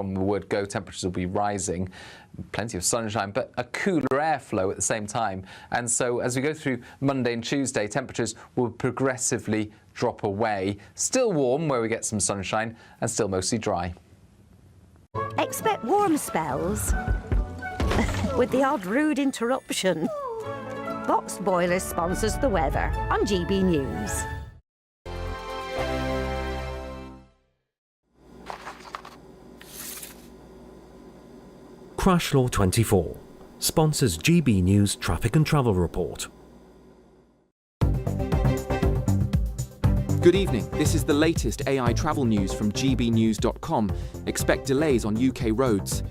On the word go, temperatures will be rising, plenty of sunshine, but a cooler airflow at the same time. And so as we go through Monday and Tuesday, temperatures will progressively drop away. Still warm where we get some sunshine and still mostly dry. Expect warm spells with the odd rude interruption. Box Boilers sponsors the weather on GB News. Crash Law 24 sponsors GB News Traffic and Travel Report. Good evening. This is the latest AI travel news from gbnews.com. Expect delays on UK roads.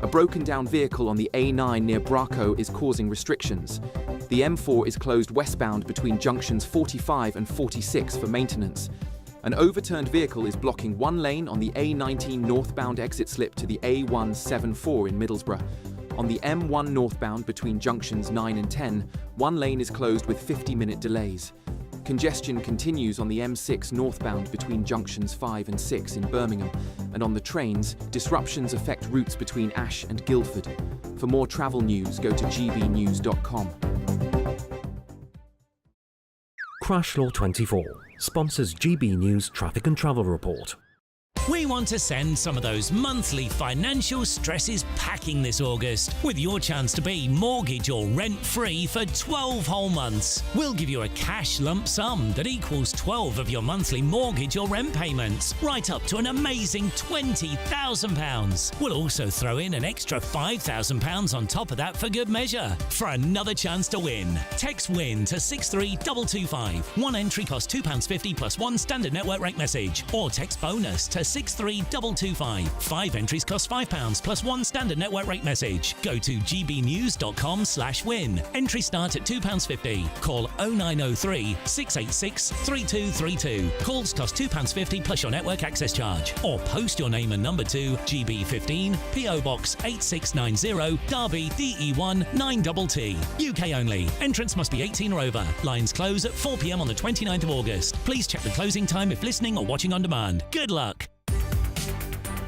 A broken down vehicle on the A9 near Braco is causing restrictions. The M4 is closed westbound between junctions 45 and 46 for maintenance. An overturned vehicle is blocking one lane on the A19 northbound exit slip to the A174 in Middlesbrough. On the M1 northbound between junctions 9 and 10, one lane is closed with 50-minute delays. Congestion continues on the M6 northbound between junctions 5 and 6 in Birmingham, and on the trains, disruptions affect routes between Ash and Guildford. For more travel news, go to gbnews.com. Crash Law 24 sponsors GB News Traffic and Travel Report. We want to send some of those monthly financial stresses packing this August with your chance to be mortgage or rent-free for 12 whole months. We'll give you a cash lump sum that equals 12 of your monthly mortgage or rent payments, right up to an amazing £20,000. We'll also throw in an extra £5,000 on top of that for good measure. For another chance to win, text WIN to 63225. One entry costs £2.50 plus one standard network rate message, or text BONUS to 63225. 5 entries cost £5 plus one standard network rate message. Go to gbnews.com/win. Entries start at £2.50. Call 0903 686 3232. Calls cost £2.50 plus your network access charge. Or post your name and number to GB15 PO Box 8690 Derby DE1 9TT. UK only. Entrance must be 18 or over. Lines close at 4 p.m. on the 29th of August. Please check the closing time if listening or watching on demand. Good luck.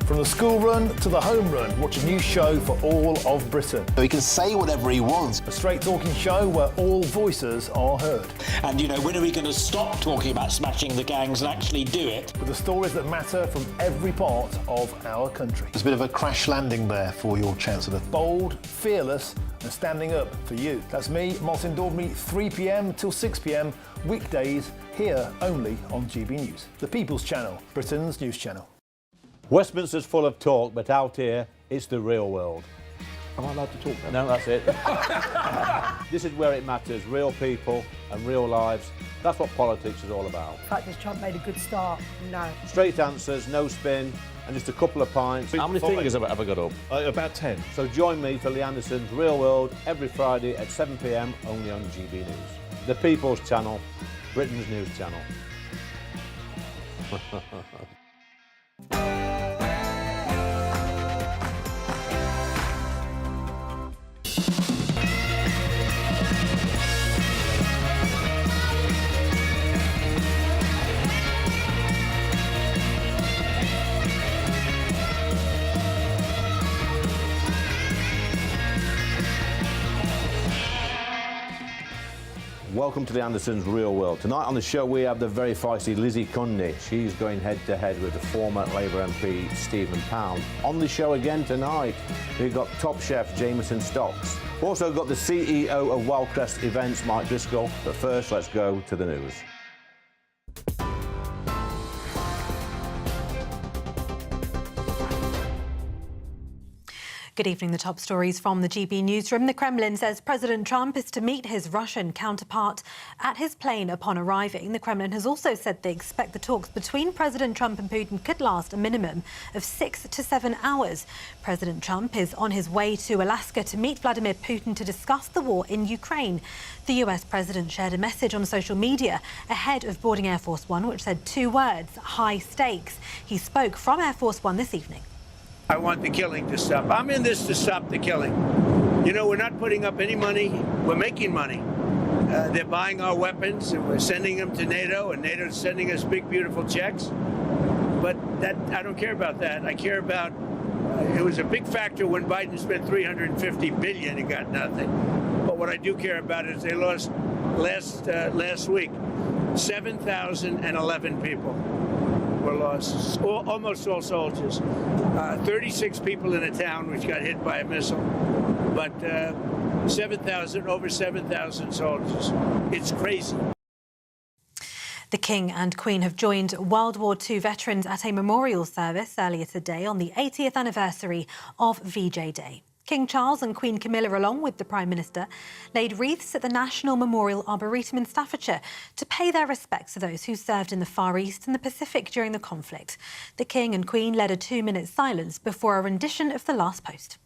From the school run to the home run, watch a new show for all of Britain. So he can say whatever he wants. A straight talking show where all voices are heard. And, you know, when are we going to stop talking about smashing the gangs and actually do it? With the stories that matter from every part of our country. There's a bit of a crash landing there for your Chancellor. Bold, fearless and standing up for you. That's me, Martin Daubney, 3 p.m. till 6 p.m. weekdays, here only on GB News. The People's Channel, Britain's news channel. Westminster's full of talk, but out here, it's the real world. Am I allowed to talk then? No, that's it. This is where it matters, real people and real lives. That's what politics is all about. In fact, has Trump made a good start? No. Straight answers, no spin, and just a couple of pints. How many fingers have I got up? About 10. So join me for Lee Anderson's Real World every Friday at 7 p.m. only on GB News. The People's Channel, Britain's news channel. Welcome to the Andersons' Real World. Tonight on the show we have the very feisty Lizzie Cundy. She's going head-to-head with the former Labour MP Stephen Pound. On the show again tonight, we've got top chef Jameson Stocks. We've also got the CEO of Wildcrest Events, Mike Driscoll. But first, let's go to the news. Good evening. The top stories from the GB newsroom. The Kremlin says President Trump is to meet his Russian counterpart at his plane upon arriving. The Kremlin has also said they expect the talks between President Trump and Putin could last a minimum of 6 to 7 hours. President Trump is on his way to Alaska to meet Vladimir Putin to discuss the war in Ukraine. The US president shared a message on social media ahead of boarding Air Force One, which said 2 words: high stakes. He spoke from Air Force One this evening. I want the killing to stop. I'm in this to stop the killing. You know, we're not putting up any money. We're making money. They're buying our weapons, and we're sending them to NATO, and NATO's sending us big, beautiful checks. But that I don't care about that. I care about It was a big factor when Biden spent $350 billion and got nothing. But what I do care about is they lost last week 7,011 people were lost, almost all soldiers. 36 people in a town which got hit by a missile, but over 7,000 soldiers. It's crazy. The King and Queen have joined World War II veterans at a memorial service earlier today on the 80th anniversary of VJ Day. King Charles and Queen Camilla, along with the Prime Minister, laid wreaths at the National Memorial Arboretum in Staffordshire to pay their respects to those who served in the Far East and the Pacific during the conflict. The King and Queen led a 2-minute silence before a rendition of the last post.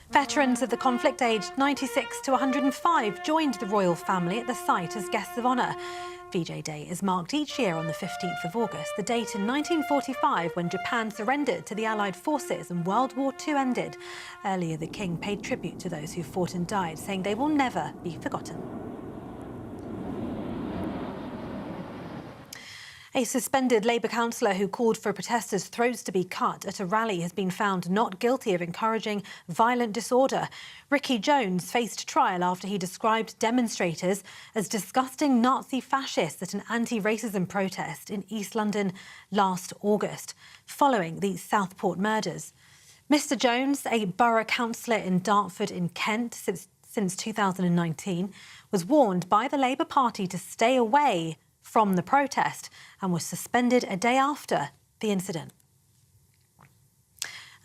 Veterans of the conflict aged 96 to 105 joined the royal family at the site as guests of honour. VJ Day is marked each year on the 15th of August, the date in 1945 when Japan surrendered to the Allied forces and World War II ended. Earlier, the King paid tribute to those who fought and died, saying they will never be forgotten. A suspended Labour councillor who called for protesters' throats to be cut at a rally has been found not guilty of encouraging violent disorder. Ricky Jones faced trial after he described demonstrators as disgusting Nazi fascists at an anti-racism protest in East London last August, following the Southport murders. Mr Jones, a borough councillor in Dartford in Kent since 2019, was warned by the Labour Party to stay away from the protest and was suspended a day after the incident.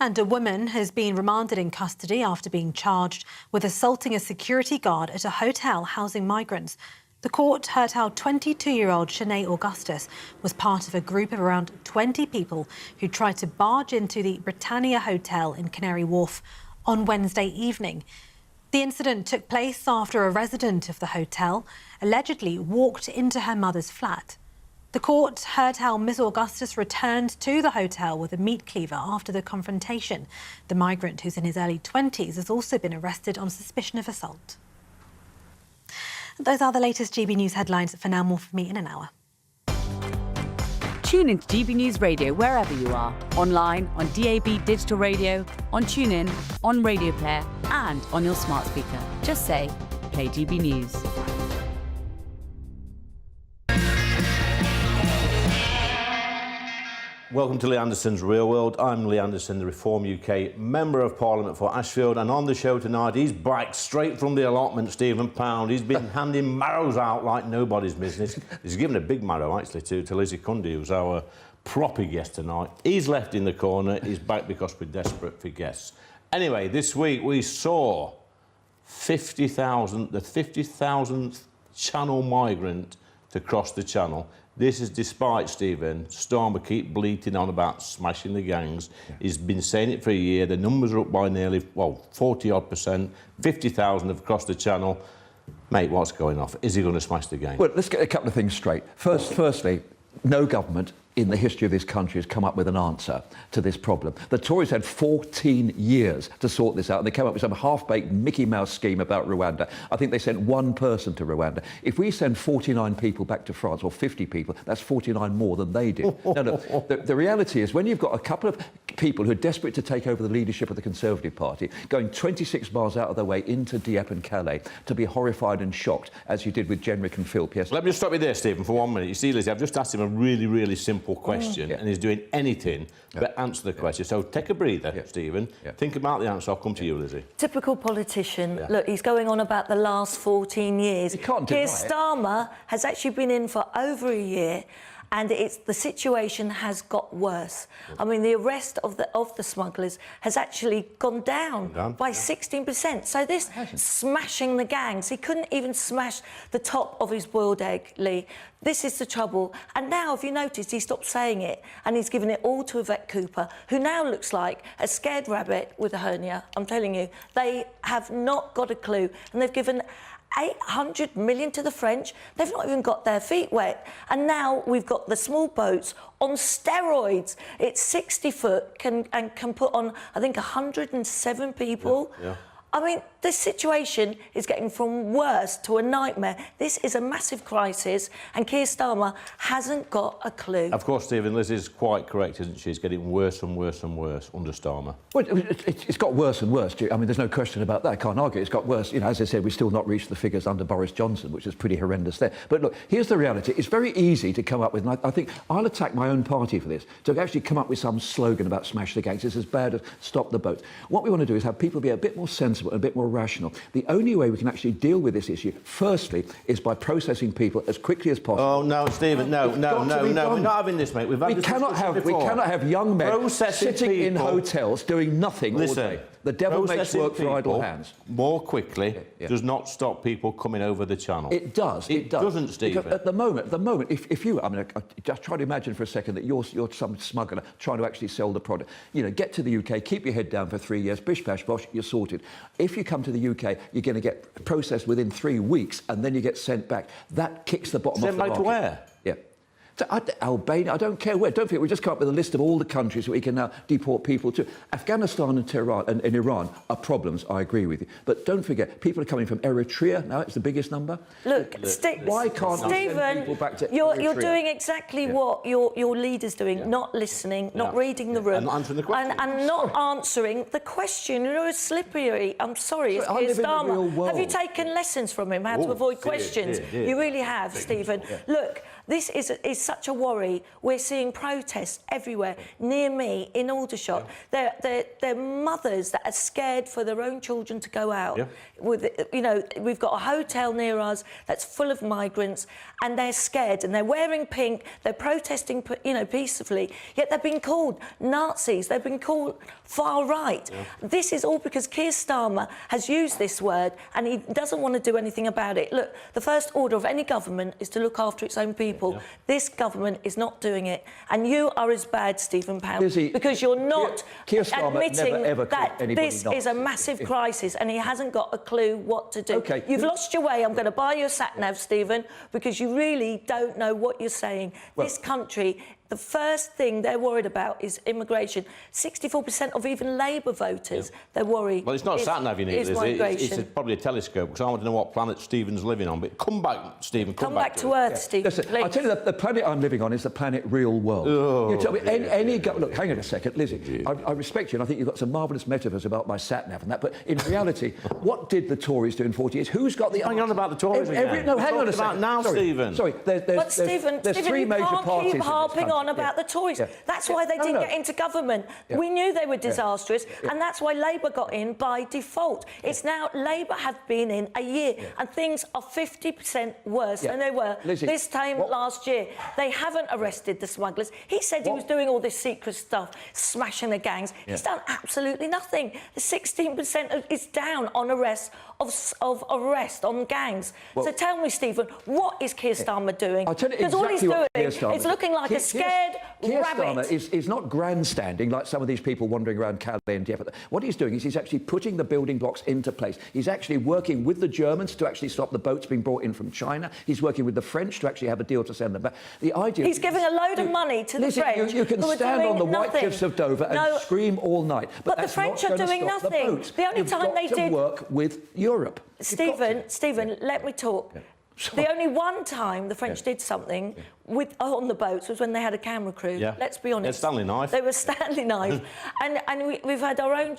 And a woman has been remanded in custody after being charged with assaulting a security guard at a hotel housing migrants. The court heard how 22-year-old Shanae Augustus was part of a group of around 20 people who tried to barge into the Britannia Hotel in Canary Wharf on Wednesday evening. The incident took place after a resident of the hotel allegedly walked into her mother's flat. The court heard how Ms Augustus returned to the hotel with a meat cleaver after the confrontation. The migrant, who's in his early 20s, has also been arrested on suspicion of assault. Those are the latest GB News headlines. For now, more from me in an hour. Tune into GB News Radio wherever you are, online, on DAB digital radio, on TuneIn, on Radio Player and on your smart speaker. Just say, play GB News. Welcome to Lee Anderson's Real World. I'm Lee Anderson, the Reform UK Member of Parliament for Ashfield, and on the show tonight, he's back straight from the allotment, Stephen Pound. He's been handing marrows out like nobody's business. He's given a big marrow, actually, to Lizzie Cundy, who's our proppy guest tonight. He's left in the corner. He's back because we're desperate for guests. Anyway, this week we saw the 50,000th Channel migrant to cross the Channel. This is despite, Stephen, Starmer keep bleating on about smashing the gangs. Yeah. He's been saying it for a year. The numbers are up by nearly, 40-odd%. 50,000 have crossed the Channel. Mate, what's going off? Is he going to smash the gang? Well, let's get a couple of things straight. Firstly, no government in the history of this country has come up with an answer to this problem. The Tories had 14 years to sort this out, and they came up with some half-baked Mickey Mouse scheme about Rwanda. I think they sent one person to Rwanda. If we send 49 people back to France, or 50 people, that's 49 more than they did. No, the reality is, when you've got a couple of people who are desperate to take over the leadership of the Conservative Party, going 26 miles out of their way into Dieppe and Calais, to be horrified and shocked, as you did with Jenrick and Phil Pierce. Let me just stop you there, Stephen, for 1 minute. You see, Lizzie, I've just asked him a really, really simple question, and he's doing anything but answer the question. So take a breather, Stephen. Think about the answer. I'll come to you, Lizzie. Typical politician. Look, he's going on about the last 14 years. You can't deny Keir Starmer has actually been in for over a year, and the situation has got worse. I mean, the arrest of the smugglers has actually gone down by 16%. So this smashing the gangs, he couldn't even smash the top of his boiled egg, Lee. This is the trouble. And now, if you noticed, he stopped saying it and he's given it all to Yvette Cooper, who now looks like a scared rabbit with a hernia. I'm telling you, they have not got a clue. And they've given 800 million to the French. They've not even got their feet wet. And now we've got the small boats on steroids. It's 60 foot and can put on, I think, 107 people. Yeah. I mean, this situation is getting from worse to a nightmare. This is a massive crisis, and Keir Starmer hasn't got a clue. Of course, Stephen, Liz is quite correct, isn't she? It's getting worse and worse and worse under Starmer. Well, it's got worse and worse. I mean, there's no question about that. I can't argue. It's got worse. You know, as I said, we've still not reached the figures under Boris Johnson, which is pretty horrendous there. But look, here's the reality. It's very easy to come up with, and I think I'll attack my own party for this, to actually come up with some slogan about smash the gangs. It's as bad as stop the boats. What we want to do is have people be a bit more sensible, a bit more rational. The only way we can actually deal with this issue, firstly, is by processing people as quickly as possible. Oh, no, Stephen, no. We're not having this, mate. We cannot have young men processing sitting in people, hotels doing nothing all day. The devil makes work for idle hands. More quickly does not stop people coming over the channel. It does. It doesn't, Stephen. Because at the moment, if you, I mean, just try to imagine for a second that you're some smuggler trying to actually sell the product. You know, get to the UK, keep your head down for 3 years, bish bash bosh, you're sorted. If you come to the UK, you're going to get processed within 3 weeks, and then you get sent back. That kicks the bottom off the market. Sent back to where? Yeah. Albania, I don't care where. Don't forget, we just come up with a list of all the countries that we can now deport people to. Afghanistan and Tehran and Iran are problems, I agree with you. But don't forget, people are coming from Eritrea now, it's the biggest number. Look, why can't we send people back to you're Eritrea? doing exactly what your leader's doing, not listening, not reading the room, and answering the question. And not answering the question. You're a slippery. I'm sorry, it's Keir Starmer. Have you taken lessons from him how to avoid questions? You really have, Stephen. Look, this is such a worry. We're seeing protests everywhere. Near me, in Aldershot, they're mothers that are scared for their own children to go out. Yeah. We've got a hotel near us that's full of migrants, and they're scared, and they're wearing pink. They're protesting, peacefully. Yet they've been called Nazis. They've been called far right. Yeah. This is all because Keir Starmer has used this word, and he doesn't want to do anything about it. Look, the first order of any government is to look after its own people. Yeah. This government is not doing it, and you are as bad, Stephen Pound, because you're not admitting that this is a massive crisis, and he hasn't got a clue what to do. Okay. You've lost your way. I'm going to buy you a sat-nav, Stephen, because you really don't know what you're saying. Well, this country, the first thing they're worried about is immigration. 64% of even Labour voters, they're worried. Well, it's not a sat-nav you need, it's probably a telescope, because I want to know what planet Stephen's living on. But come back, Stephen, come back to Earth, Stephen, listen, please. I'll tell you, the planet I'm living on is the planet real world. Oh, you tell me, look, hang on a second, Lizzie, I respect you, and I think you've got some marvellous metaphors about my sat-nav and that, but in reality, what did the Tories do in 40 years? Who's got the... Hang on about the Tories again. No, hang on a second. Now, Stephen. Sorry, there's three major parties. You can't keep harping on about the Tories. Yeah. That's why they didn't get into government. Yeah. We knew they were disastrous, and that's why Labour got in by default. It's now Labour have been in a year, and things are 50% worse than they were this time last year. They haven't arrested the smugglers. He said he was doing all this secret stuff, smashing the gangs. He's done absolutely nothing. The 16% is down on arrests of arrest on gangs. So tell me, Stephen, what is Keir Starmer doing? I'll tell you because all he's doing is looking like a scared Keir rabbit. Starmer is not grandstanding like some of these people wandering around Calais and Dieppe. What he's doing is he's actually putting the building blocks into place. He's actually working with the Germans to actually stop the boats being brought in from China. He's working with the French to actually have a deal to send them back. The idea he's giving a load of money to the French. You can stand on the white cliffs of Dover and scream all night, but the French are doing nothing. The only time they did work with Europe. Stephen, let me talk. The only one time the French did something on the boats was when they had a camera crew. Yeah. Let's be honest. Stanley Knife. They were Stanley Knife. and we've had our own,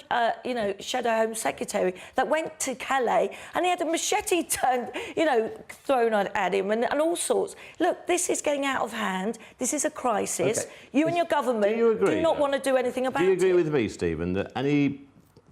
Shadow Home Secretary that went to Calais and he had a machete thrown at him and all sorts. Look, this is getting out of hand. This is a crisis. Okay. You and your government do not want to do anything about it. Do you agree with me, Stephen, that any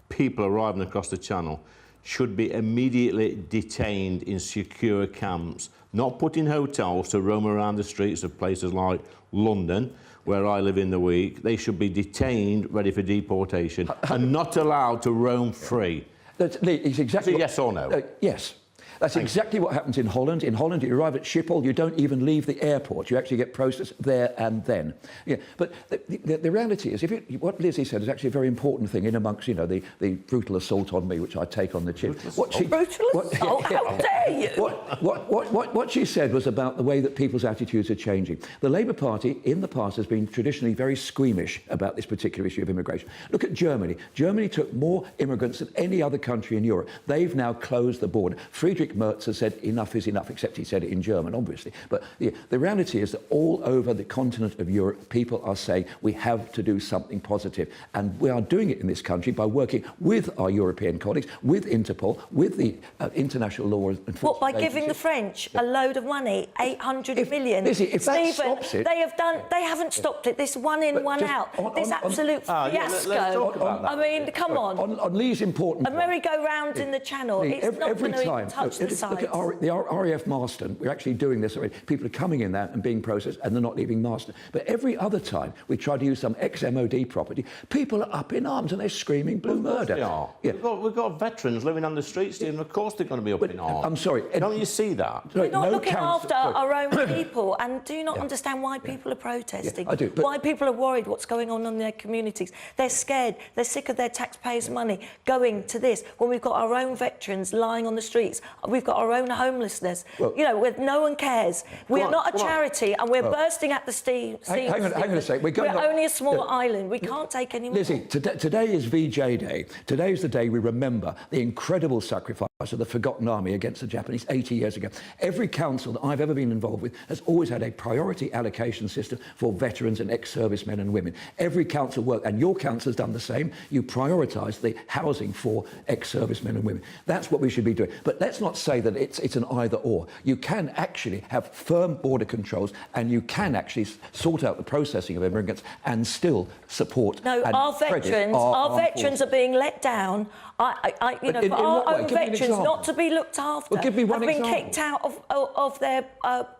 people arriving across the Channel should be immediately detained in secure camps, not put in hotels to roam around the streets of places like London, where I live in the week? They should be detained, ready for deportation, and not allowed to roam free. It's exactly... Yes or no? Yes. That's exactly what happens in Holland. In Holland, you arrive at Schiphol, you don't even leave the airport. You actually get processed there and then. Yeah, but the reality is, what Lizzie said is actually a very important thing in amongst, you know, the brutal assault on me, which I take on the chin. Brutal assault? How dare you? What she said was about the way that people's attitudes are changing. The Labour Party, in the past, has been traditionally very squeamish about this particular issue of immigration. Look at Germany. Germany took more immigrants than any other country in Europe. They've now closed the border. Friedrich Merz has said enough is enough, except he said it in German, obviously. But the reality is that all over the continent of Europe, people are saying we have to do something positive. And we are doing it in this country by working with our European colleagues, with Interpol, with the international law enforcement. What, by giving the French a load of money, 800 million? Lizzie, if that Stephen, stops it... they haven't stopped it. This one in, one out. This absolute fiasco. Let's talk about that. I mean, come on. On Lee's important A merry-go-round in the channel. It's not going to touch the sides. Look at the RAF Marston. We're actually doing this already. People are coming in there and being processed, and they're not leaving Marston. But every other time we try to use some ex-MOD property, people are up in arms and they're screaming blue murder. They are. Yeah. We've got veterans living on the streets, Stephen. Of course they're going to be up in arms. I'm sorry. Don't you see that? We're not looking after our own people, and do you not understand why people are protesting? I do. Why people are worried what's going on in their communities? They're scared. They're sick of their taxpayers' money going to this when we've got our own veterans lying on the streets. We've got our own homelessness. Well, you know, where no one cares. We're not a charity, and we're bursting at the seams. Hang on a sec. We're only a small island. We can't take any more. Lizzie, today is VJ Day. Today is the day we remember the incredible sacrifice of the forgotten army against the Japanese 80 years ago. Every council that I've ever been involved with has always had a priority allocation system for veterans and ex-servicemen and women. Every council worked, and your council has done the same. You prioritise the housing for ex-servicemen and women. That's what we should be doing. But let's not say that it's an either-or. You can actually have firm border controls, and you can actually sort out the processing of immigrants and still support. No, our veterans are being let down. You know, for our own veterans not to be looked after. Well, give me one have been example. kicked out of their,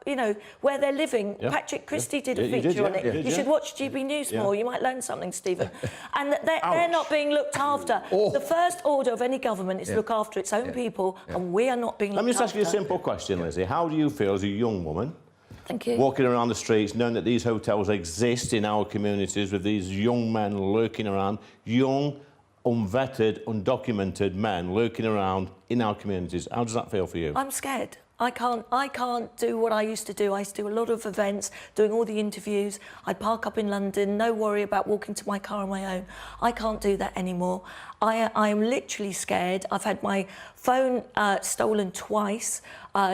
you know, where they're living. Yeah. Patrick Christie did a feature on it. You should watch GB News more. You might learn something, Stephen. And they're not being looked after. The first order of any government is to look after its own people, and we are not being looked after. Let me just ask you a simple question, Lizzie. How do you feel as a young woman? Thank you. Walking around the streets, knowing that these hotels exist in our communities with these young men lurking around, young, unvetted, undocumented men lurking around in our communities. How does that feel for you? I'm scared. I can't do what I used to do. I used to do a lot of events, doing all the interviews. I'd park up in London, no worry about walking to my car on my own. I can't do that anymore. I am literally scared. I've had my phone stolen twice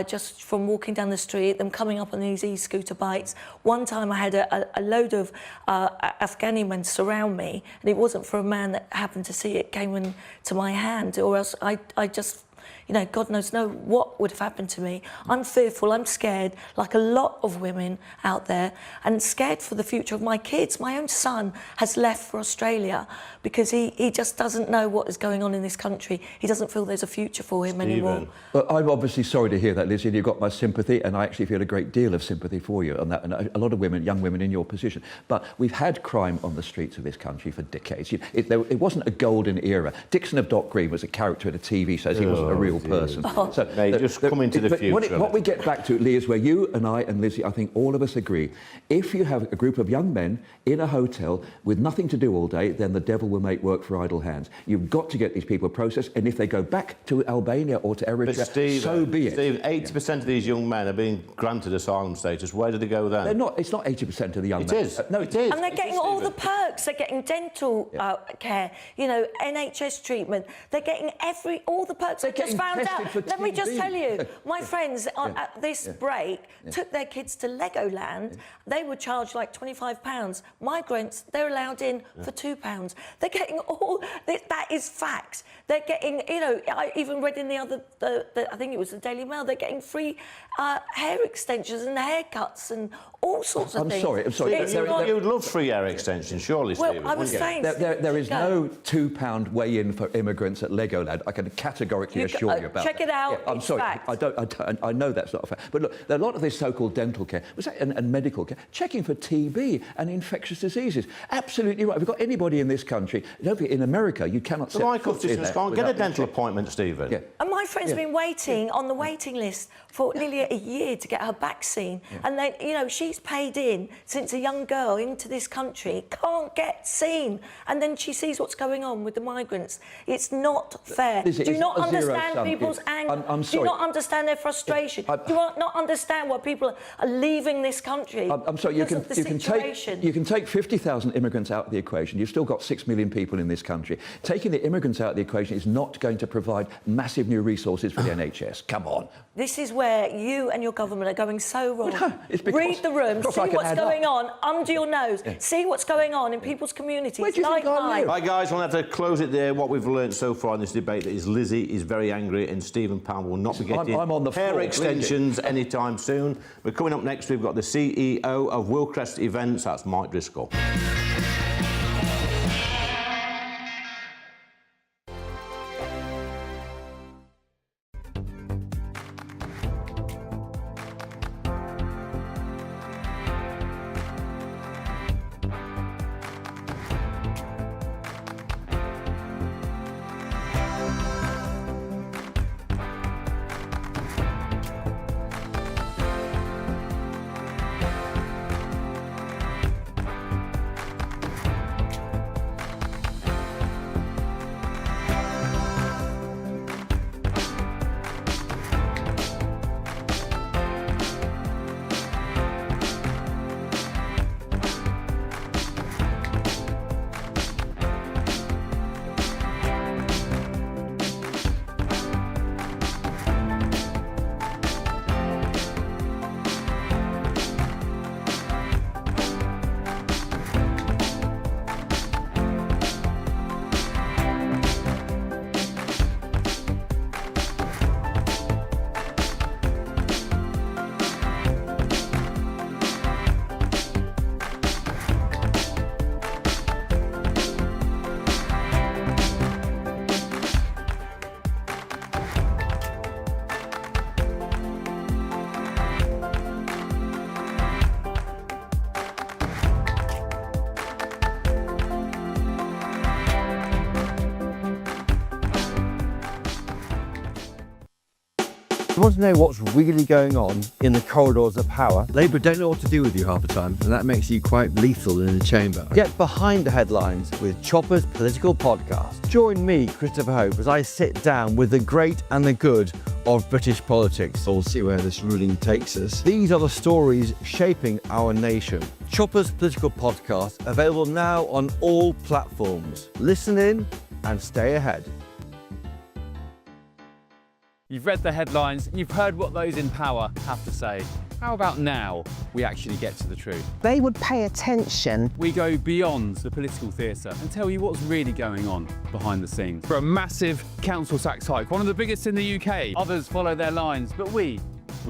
just from walking down the street, them coming up on these e-scooter bikes. One time I had a load of Afghani men surround me, and it wasn't for a man that happened to see it came into my hand, or else I just... You know, God knows what would have happened to me. I'm fearful, I'm scared, like a lot of women out there, and scared for the future of my kids. My own son has left for Australia because he just doesn't know what is going on in this country. He doesn't feel there's a future for him anymore. Well, I'm obviously sorry to hear that, Lizzie, and you've got my sympathy, and I actually feel a great deal of sympathy for you on that, and a lot of women, young women in your position. But we've had crime on the streets of this country for decades. It wasn't a golden era. Dixon of Dock Green was a character in a TV show. He wasn't a real person. So, mate, just come into the future. What we get back to, Lee, is where you and I and Lizzie, I think all of us agree, if you have a group of young men in a hotel with nothing to do all day, then the devil will make work for idle hands. You've got to get these people processed, and if they go back to Albania or to Eritrea, so be it. Steve, 80% of these young men are being granted asylum status. Where do they go then? They're not. It's not 80% of the young men. It is. No, it is. And they're getting all the perks. They're getting dental care, you know, NHS treatment. They're getting all the perks. I just found out. Let me just tell you, my friends at this break took their kids to Legoland. They were charged like £25. Migrants, they're allowed in for £2. They're getting all... That is fact. They're getting, you know, I even read in I think it was the Daily Mail, they're getting free hair extensions and haircuts and all sorts of things. I'm sorry. You would love free hair extensions, surely, well, Stephen. I was saying... There is no £2 weigh-in for immigrants at Legoland. I can categorically assure you about check it out. I'm sorry. Fact. I know that's not a fact. But look, there are a lot of this so-called dental care and medical care, checking for TB and infectious diseases. Absolutely right. If we've got anybody in this country, don't forget, in America, you cannot set foot in there. Get a dental appointment, Stephen. Yeah. And My friend's been waiting on the waiting list for nearly a year to get her vaccine, and then, you know, she's paid in since a young girl into this country, can't get seen, and then she sees what's going on with the migrants. It's not fair. Listen, Do you it's not not a zero understand sum. people's anger? I'm Do you sorry. not understand their frustration? Do you not understand why people are leaving this country? I'm sorry, you can take 50,000 immigrants out of the equation. You've still got 6 million people in this country. Taking the immigrants out of the equation is not going to provide massive new resources for the NHS. Come on. This is where you and your government are going so wrong. It's because- Read the room, because see I can what's add going up. on under your nose, see what's going on in people's communities. Where do you think I live? Right, guys, we'll have to close it there. What we've learned so far in this debate is Lizzie is very angry and Stephen Pound will not be getting I'm on the hair floor, extensions anytime soon. But coming up next, we've got the CEO of Willcrest Events, that's Mike Driscoll. You want to know what's really going on in the corridors of power? Labour don't know what to do with you half the time, and that makes you quite lethal in the chamber. Get behind the headlines with Chopper's Political Podcast. Join me, Christopher Hope, as I sit down with the great and the good of British politics. We'll see where this ruling takes us. These are the stories shaping our nation. Chopper's Political Podcast, available now on all platforms. Listen in and stay ahead. You've read the headlines, you've heard what those in power have to say. How about now we actually get to the truth? They would pay attention. We go beyond the political theatre and tell you what's really going on behind the scenes. For a massive council tax hike, one of the biggest in the UK. Others follow their lines, but we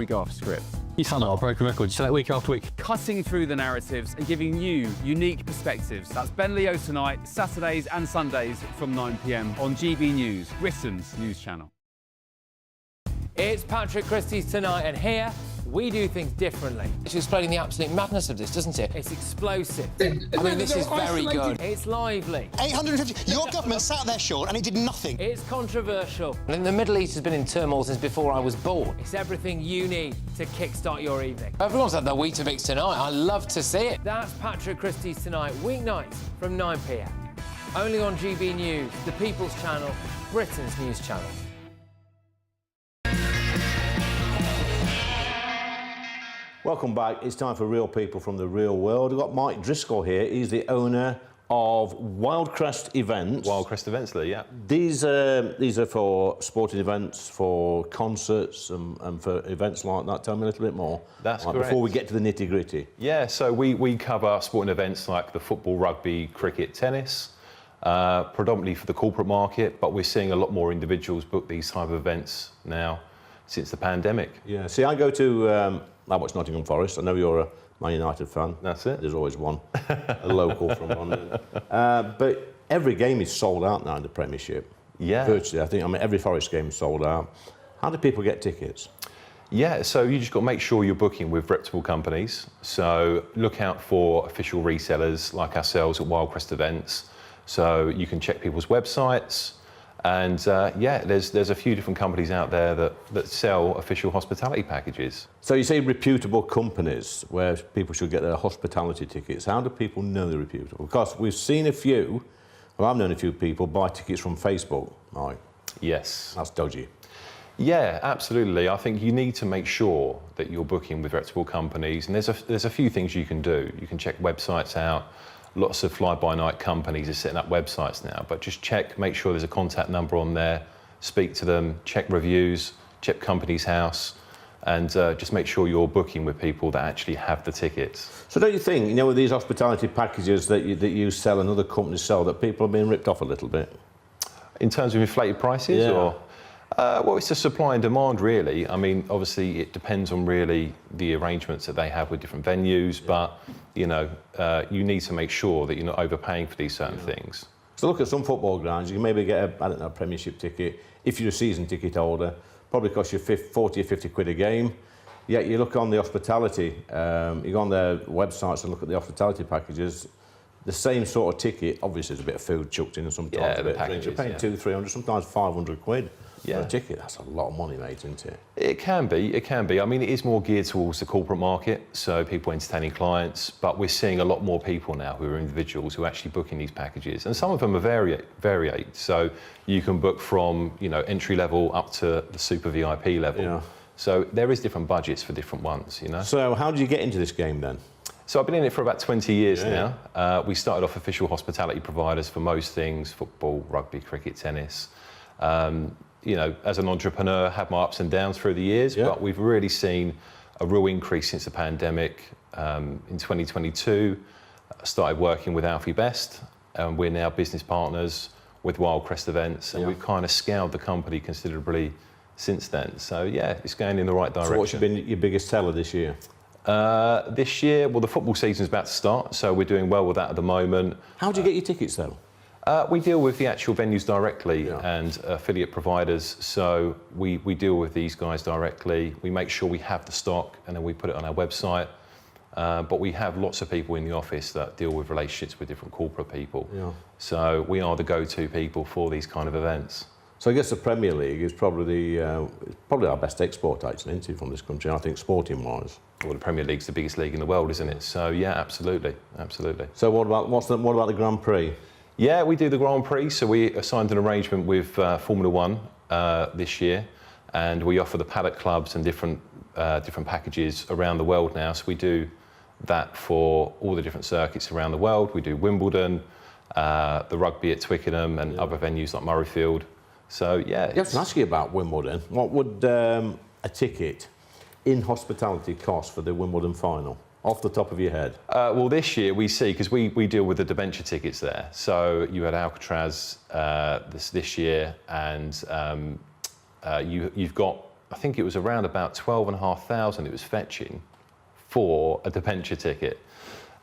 go off script. You sound like a broken record, you say that week after week. Cutting through the narratives and giving you unique perspectives. That's Ben Leo tonight, Saturdays and Sundays from 9 p.m. on GB News, Britain's news channel. It's Patrick Christie's Tonight, and here we do things differently. It's explaining the absolute madness of this, doesn't it? It's explosive. I mean, this is very good. It's lively. 850. Your government sat there, Sean, and it did nothing. It's controversial. And the Middle East has been in turmoil since before I was born. It's everything you need to kickstart your evening. Everyone's had their Weetabix tonight. I love to see it. That's Patrick Christie's Tonight, weeknights from 9 p.m. Only on GB News, the People's Channel, Britain's news channel. Welcome back. It's time for real people from the real world. We've got Mike Driscoll here. He's the owner of Wildcrest Events. Wildcrest Events, Lee, yeah. These are for sporting events, for concerts, and for events like that. Tell me a little bit more. That's correct. Before we get to the nitty-gritty. Yeah, so we cover sporting events like the football, rugby, cricket, tennis, predominantly for the corporate market, but we're seeing a lot more individuals book these type of events now since the pandemic. Yeah, see, I go to... I watch Nottingham Forest. I know you're a Man United fan. That's it. There's always one, a local from London. But every game is sold out now in the Premiership. Yeah. Virtually, I mean, every Forest game is sold out. How do people get tickets? Yeah, so you just got to make sure you're booking with reputable companies. So look out for official resellers like ourselves at Wildcrest Events. So you can check people's websites. And yeah, there's a few different companies out there that sell official hospitality packages. So you say reputable companies where people should get their hospitality tickets. How do people know they're reputable? Because we've seen a few, well, I've known a few people buy tickets from Facebook. Right. Yes. That's dodgy. Yeah, absolutely. I think you need to make sure that you're booking with reputable companies, and there's a few things you can do. You can check websites out. Lots of fly-by-night companies are setting up websites now, but just make sure there's a contact number on there, speak to them, check reviews, check company's house, and just make sure you're booking with people that actually have the tickets. So don't you think, you know, with these hospitality packages that you sell and other companies sell, that people are being ripped off a little bit? In terms of inflated prices? Yeah. Or? Well, it's a supply and demand, really. I mean, obviously, it depends on really the arrangements that they have with different venues, but, you know, you need to make sure that you're not overpaying for these certain things. So look at some football grounds, you can maybe get a Premiership ticket, if you're a season ticket holder, probably cost you 40 or 50 quid a game. Yet you look on the hospitality, you go on their websites and look at the hospitality packages, the same sort of ticket, obviously there's a bit of food chucked in and sometimes a bit of drinks. You're paying 200, 300, sometimes 500 quid. For a ticket, that's a lot of money, mate, isn't it? It can be. I mean, it is more geared towards the corporate market, so people entertaining clients, but we're seeing a lot more people now who are individuals who are actually booking these packages, and some of them are variate. So you can book from, you know, entry level up to the super VIP level. Yeah. So there is different budgets for different ones, you know. So how did you get into this game then? So I've been in it for about 20 years now. We started off official hospitality providers for most things: football, rugby, cricket, tennis. You know, as an entrepreneur, had my ups and downs through the years, but we've really seen a real increase since the pandemic. In 2022, I started working with Alfie Best, and we're now business partners with Wildcrest Events, and we've kind of scaled the company considerably since then. So yeah, it's going in the right direction. So what's been your biggest seller this year? This year, well, the football season's about to start, so we're doing well with that at the moment. How do you get your tickets though? We deal with the actual venues directly and affiliate providers, so we deal with these guys directly. We make sure we have the stock and then we put it on our website. But we have lots of people in the office that deal with relationships with different corporate people. Yeah. So we are the go-to people for these kind of events. So I guess the Premier League is probably our best export, actually, isn't it, from this country, I think, sporting-wise. Well, the Premier League's the biggest league in the world, isn't it? So yeah, absolutely. So what about the Grand Prix? Yeah, we do the Grand Prix, so we signed an arrangement with Formula One this year, and we offer the paddock clubs and different packages around the world now. So we do that for all the different circuits around the world. We do Wimbledon, the rugby at Twickenham, and other venues like Murrayfield. So yeah. I have to ask you about Wimbledon. What would a ticket in hospitality cost for the Wimbledon final? Off the top of your head? Well, this year we see, because we deal with the debenture tickets there. So you had Alcatraz this year, and you've got, I think it was around about 12,500 it was fetching for a debenture ticket.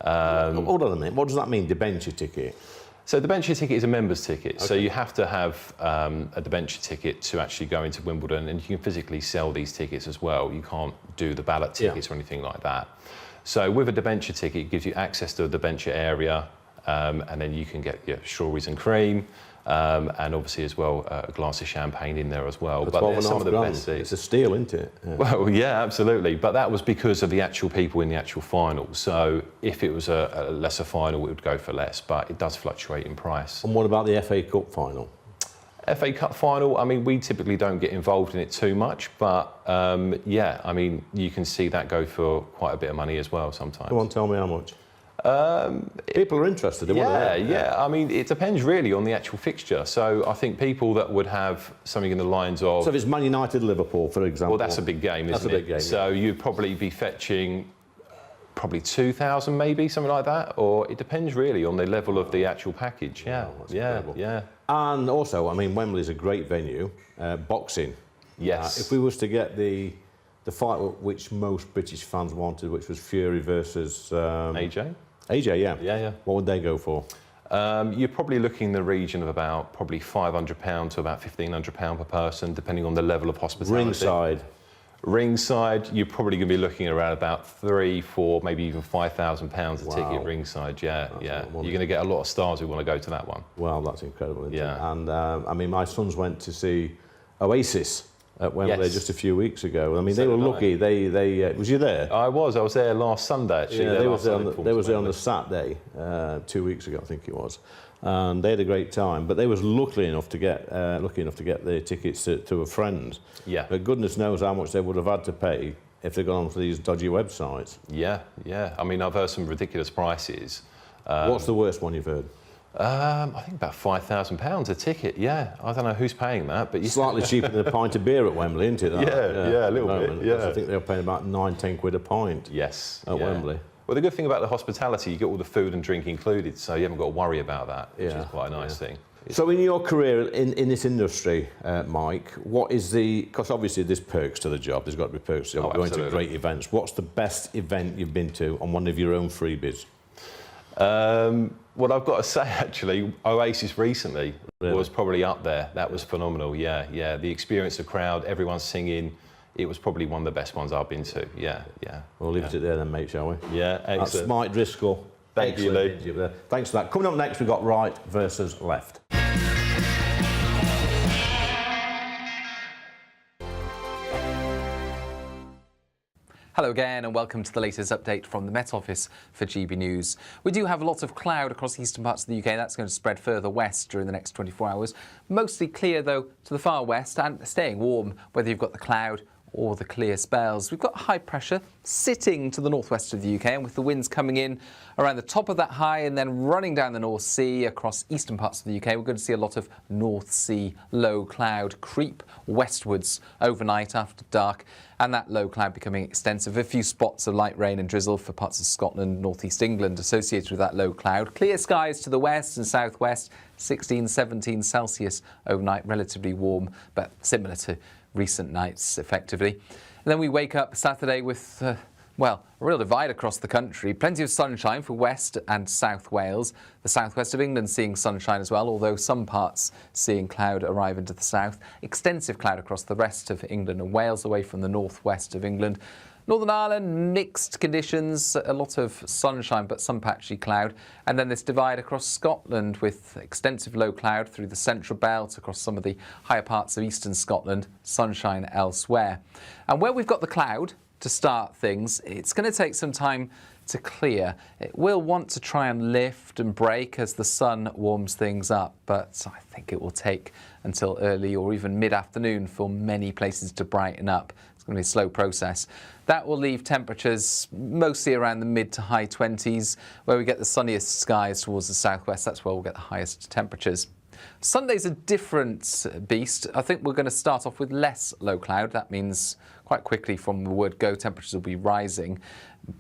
Hold on a minute, what does that mean, debenture ticket? So the debenture ticket is a member's ticket. Okay. So you have to have a debenture ticket to actually go into Wimbledon, and you can physically sell these tickets as well. You can't do the ballot tickets or anything like that. So with a debenture ticket, it gives you access to a debenture area, and then you can get your strawberries and cream, and obviously as well a glass of champagne in there as well. But they're some of the best seats. It's a steal, isn't it? Yeah. Well, yeah, absolutely. But that was because of the actual people in the actual final. So if it was a lesser final, it would go for less, but it does fluctuate in price. And what about the FA Cup final? FA Cup final, I mean, we typically don't get involved in it too much, but yeah, I mean, you can see that go for quite a bit of money as well sometimes. Go on, tell me how much. People are interested in yeah. I mean, it depends really on the actual fixture. So I think people that would have something in the lines of... So if it's Man United Liverpool, for example. Well, that's a big game, isn't it? That's a big game. So you'd probably be fetching probably 2,000 maybe, something like that, or it depends really on the level of the actual package. Yeah. And also, I mean, Wembley's a great venue. Boxing. Yes. If we was to get the fight which most British fans wanted, which was Fury versus... AJ? AJ, yeah. Yeah. What would they go for? You're probably looking in the region of about probably £500 to about £1,500 per person, depending on the level of hospitality. Ringside, you're probably going to be looking at around about £3,000, £4,000, maybe even £5,000 a ticket ringside. Yeah, yeah. You're going to get a lot of stars who want to go to that one. Well, that's incredible. Isn't it? And I mean, my sons went to see Oasis at Wembley just a few weeks ago. I mean, they were lucky. They was you there? I was there last Sunday actually. Yeah, they was there on the Saturday 2 weeks ago, I think it was. And they had a great time, but they was lucky enough to get their tickets to a friend. Yeah. But goodness knows how much they would have had to pay if they'd gone onto these dodgy websites. Yeah, yeah. I mean, I've heard some ridiculous prices. What's the worst one you've heard? I think about £5,000 a ticket. Yeah, I don't know who's paying that, but slightly cheaper than a pint of beer at Wembley, isn't it? Yeah, a little bit. Yeah, I think they were paying about £9–10 a pint. Yes, at Wembley. Well, the good thing about the hospitality, you get all the food and drink included, so you haven't got to worry about that, which is quite a nice thing. So in your career in this industry, Mike, what is because obviously there's perks to the job, there's got to be perks to going to great events. What's the best event you've been to on one of your own freebies? Well, I've got to say, actually, Oasis recently was probably up there. That was phenomenal, yeah. The experience, the crowd, everyone singing, it was probably one of the best ones I've been to, yeah. We'll leave it there then, mate, shall we? Yeah, excellent. That's Mike Driscoll. Thank you, Lee. Thanks for that. Coming up next, we've got right versus left. Hello again and welcome to the latest update from the Met Office for GB News. We do have a lot of cloud across the eastern parts of the UK. That's going to spread further west during the next 24 hours. Mostly clear, though, to the far west and staying warm, whether you've got the cloud or the clear spells. We've got high pressure sitting to the northwest of the UK, and with the winds coming in around the top of that high and then running down the North Sea across eastern parts of the UK, we're going to see a lot of North Sea low cloud creep westwards overnight after dark, and that low cloud becoming extensive. A few spots of light rain and drizzle for parts of Scotland, northeast England associated with that low cloud. Clear skies to the west and southwest, 16, 17 Celsius overnight, relatively warm, but similar to recent nights, effectively. And then we wake up Saturday with, well, a real divide across the country. Plenty of sunshine for West and South Wales. The southwest of England seeing sunshine as well, although some parts seeing cloud arrive into the south. Extensive cloud across the rest of England and Wales, away from the northwest of England. Northern Ireland, mixed conditions, a lot of sunshine but some patchy cloud. And then this divide across Scotland with extensive low cloud through the central belt, across some of the higher parts of eastern Scotland, sunshine elsewhere. And where we've got the cloud to start things, it's going to take some time to clear. It will want to try and lift and break as the sun warms things up, but I think it will take until early or even mid-afternoon for many places to brighten up. It's going to be a slow process. That will leave temperatures mostly around the mid to high 20s, where we get the sunniest skies towards the southwest. That's where we'll get the highest temperatures. Sunday's a different beast. I think we're going to start off with less low cloud. That means quite quickly from the word go, temperatures will be rising.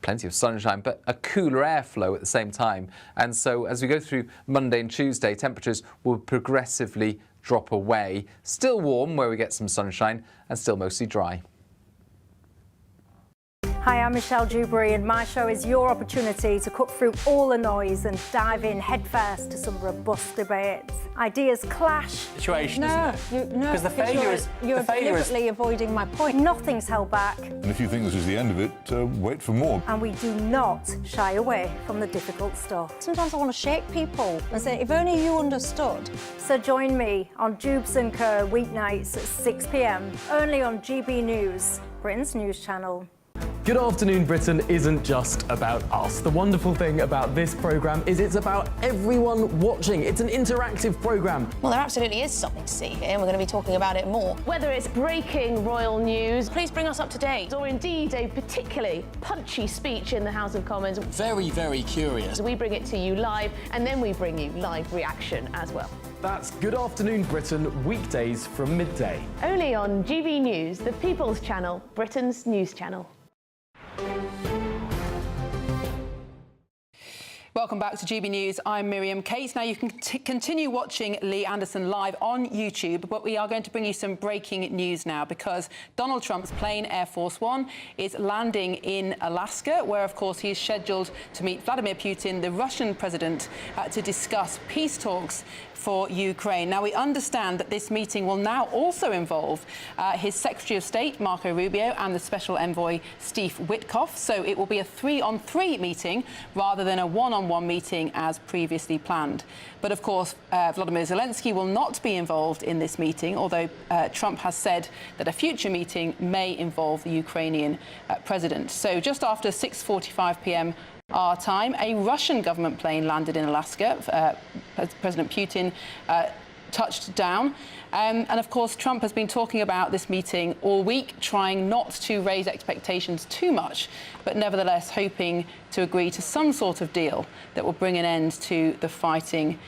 Plenty of sunshine, but a cooler airflow at the same time. And so as we go through Monday and Tuesday, temperatures will progressively drop away. Still warm where we get some sunshine and still mostly dry. Hi, I'm Michelle Dewberry, and my show is your opportunity to cut through all the noise and dive in headfirst to some robust debates. Ideas clash. Situation, isn't it? Because the failure is you're deliberately avoiding my point. Nothing's held back. And if you think this is the end of it, wait for more. And we do not shy away from the difficult stuff. Sometimes I want to shake people and say, if only you understood. So join me on Dubes and Kerr weeknights at 6 p.m. only on GB News, Britain's news channel. Good Afternoon Britain isn't just about us. The wonderful thing about this programme is it's about everyone watching. It's an interactive programme. Well, there absolutely is something to see here, and we're going to be talking about it more. Whether it's breaking royal news, please bring us up to date, or indeed a particularly punchy speech in the House of Commons. Very, very curious. We bring it to you live, and then we bring you live reaction as well. That's Good Afternoon Britain, weekdays from midday. Only on GB News, the People's Channel, Britain's news channel. Well, Welcome back to GB News. I'm Miriam Kate. Now, you can continue watching Lee Anderson live on YouTube, but we are going to bring you some breaking news now because Donald Trump's plane, Air Force One, is landing in Alaska, where, of course, he is scheduled to meet Vladimir Putin, the Russian president, to discuss peace talks for Ukraine. Now, we understand that this meeting will now also involve his Secretary of State, Marco Rubio, and the Special Envoy, Steve Witkoff. So it will be a 3-on-3 meeting rather than a 1-on-1 meeting as previously planned. But, of course, Volodymyr Zelensky will not be involved in this meeting, although Trump has said that a future meeting may involve the Ukrainian president. So just after 6:45 p.m. our time, a Russian government plane landed in Alaska. President Putin touched down. And of course, Trump has been talking about this meeting all week, trying not to raise expectations too much, but nevertheless hoping to agree to some sort of deal that will bring an end to the fighting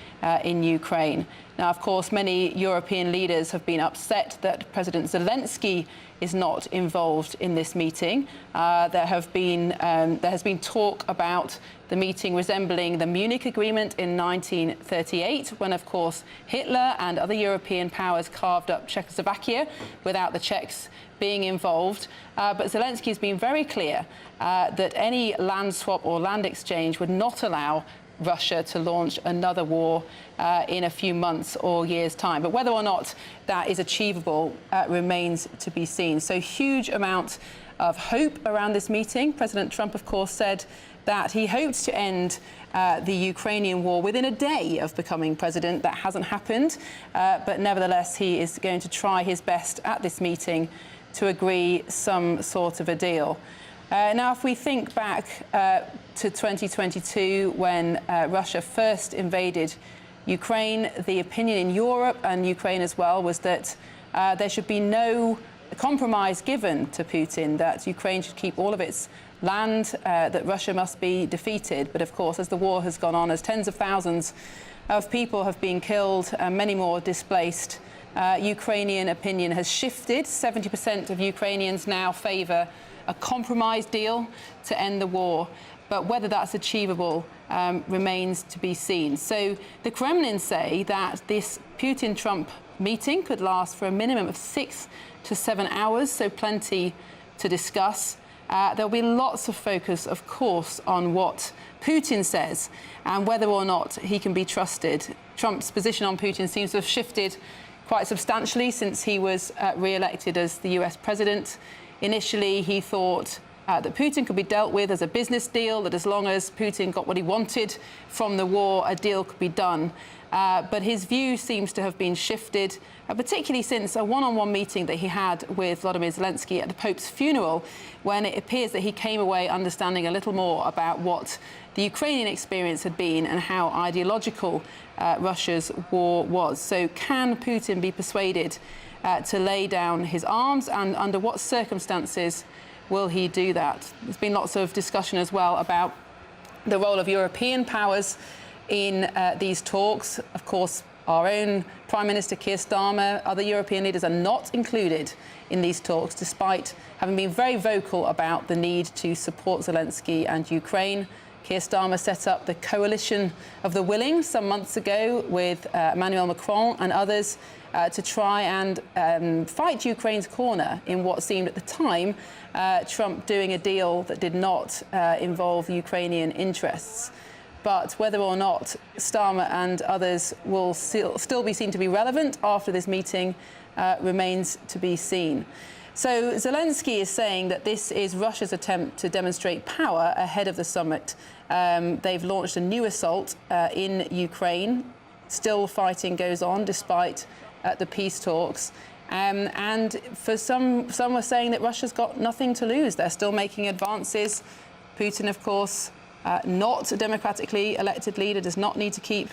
in Ukraine. Now, of course, many European leaders have been upset that President Zelensky is not involved in this meeting. There has been talk about the meeting resembling the Munich Agreement in 1938, when, of course, Hitler and other European powers carved up Czechoslovakia without the Czechs being involved. But Zelensky has been very clear that any land swap or land exchange would not allow Russia to launch another war in a few months or years' time. But whether or not that is achievable remains to be seen. So huge amount of hope around this meeting. President Trump, of course, said that he hoped to end the Ukrainian war within a day of becoming president. That hasn't happened. But nevertheless, he is going to try his best at this meeting to agree some sort of a deal. Now, if we think back to 2022, when Russia first invaded Ukraine, the opinion in Europe and Ukraine as well was that there should be no compromise given to Putin, that Ukraine should keep all of its land, that Russia must be defeated. But of course, as the war has gone on, as tens of thousands of people have been killed and many more displaced, Ukrainian opinion has shifted. 70% of Ukrainians now favour a compromise deal to end the war. But whether that's achievable remains to be seen. So the Kremlin say that this Putin-Trump meeting could last for a minimum of 6 to 7 hours, so plenty to discuss. There'll be lots of focus, of course, on what Putin says and whether or not he can be trusted. Trump's position on Putin seems to have shifted quite substantially since he was re-elected as the US president. Initially, he thought that Putin could be dealt with as a business deal, that as long as Putin got what he wanted from the war, a deal could be done. But his view seems to have been shifted, particularly since a one-on-one meeting that he had with Volodymyr Zelensky at the Pope's funeral, when it appears that he came away understanding a little more about what the Ukrainian experience had been and how ideological Russia's war was. So can Putin be persuaded to lay down his arms, and under what circumstances will he do that? There's been lots of discussion as well about the role of European powers in these talks. Of course, our own Prime Minister Keir Starmer, other European leaders are not included in these talks, despite having been very vocal about the need to support Zelensky and Ukraine. Keir Starmer set up the Coalition of the Willing some months ago with Emmanuel Macron and others to try and fight Ukraine's corner in what seemed at the time Trump doing a deal that did not involve Ukrainian interests. But whether or not Starmer and others will still be seen to be relevant after this meeting remains to be seen. So Zelensky is saying that this is Russia's attempt to demonstrate power ahead of the summit. They've launched a new assault in Ukraine. Still fighting goes on despite the peace talks. And for some were saying that Russia's got nothing to lose. They're still making advances. Putin, of course, not a democratically elected leader, does not need to keep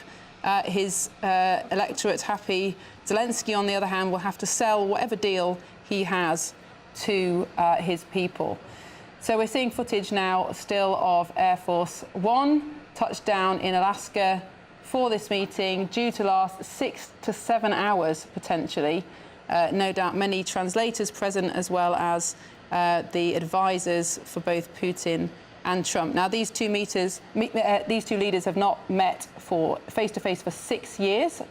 his electorate happy. Zelensky, on the other hand, will have to sell whatever deal he has to his people. So we're seeing footage now still of Air Force One touchdown in Alaska for this meeting, due to last 6 to 7 hours potentially. No doubt many translators present, as well as the advisors for both Putin and Trump. Now, these two leaders have not met for face-to-face for 6 years,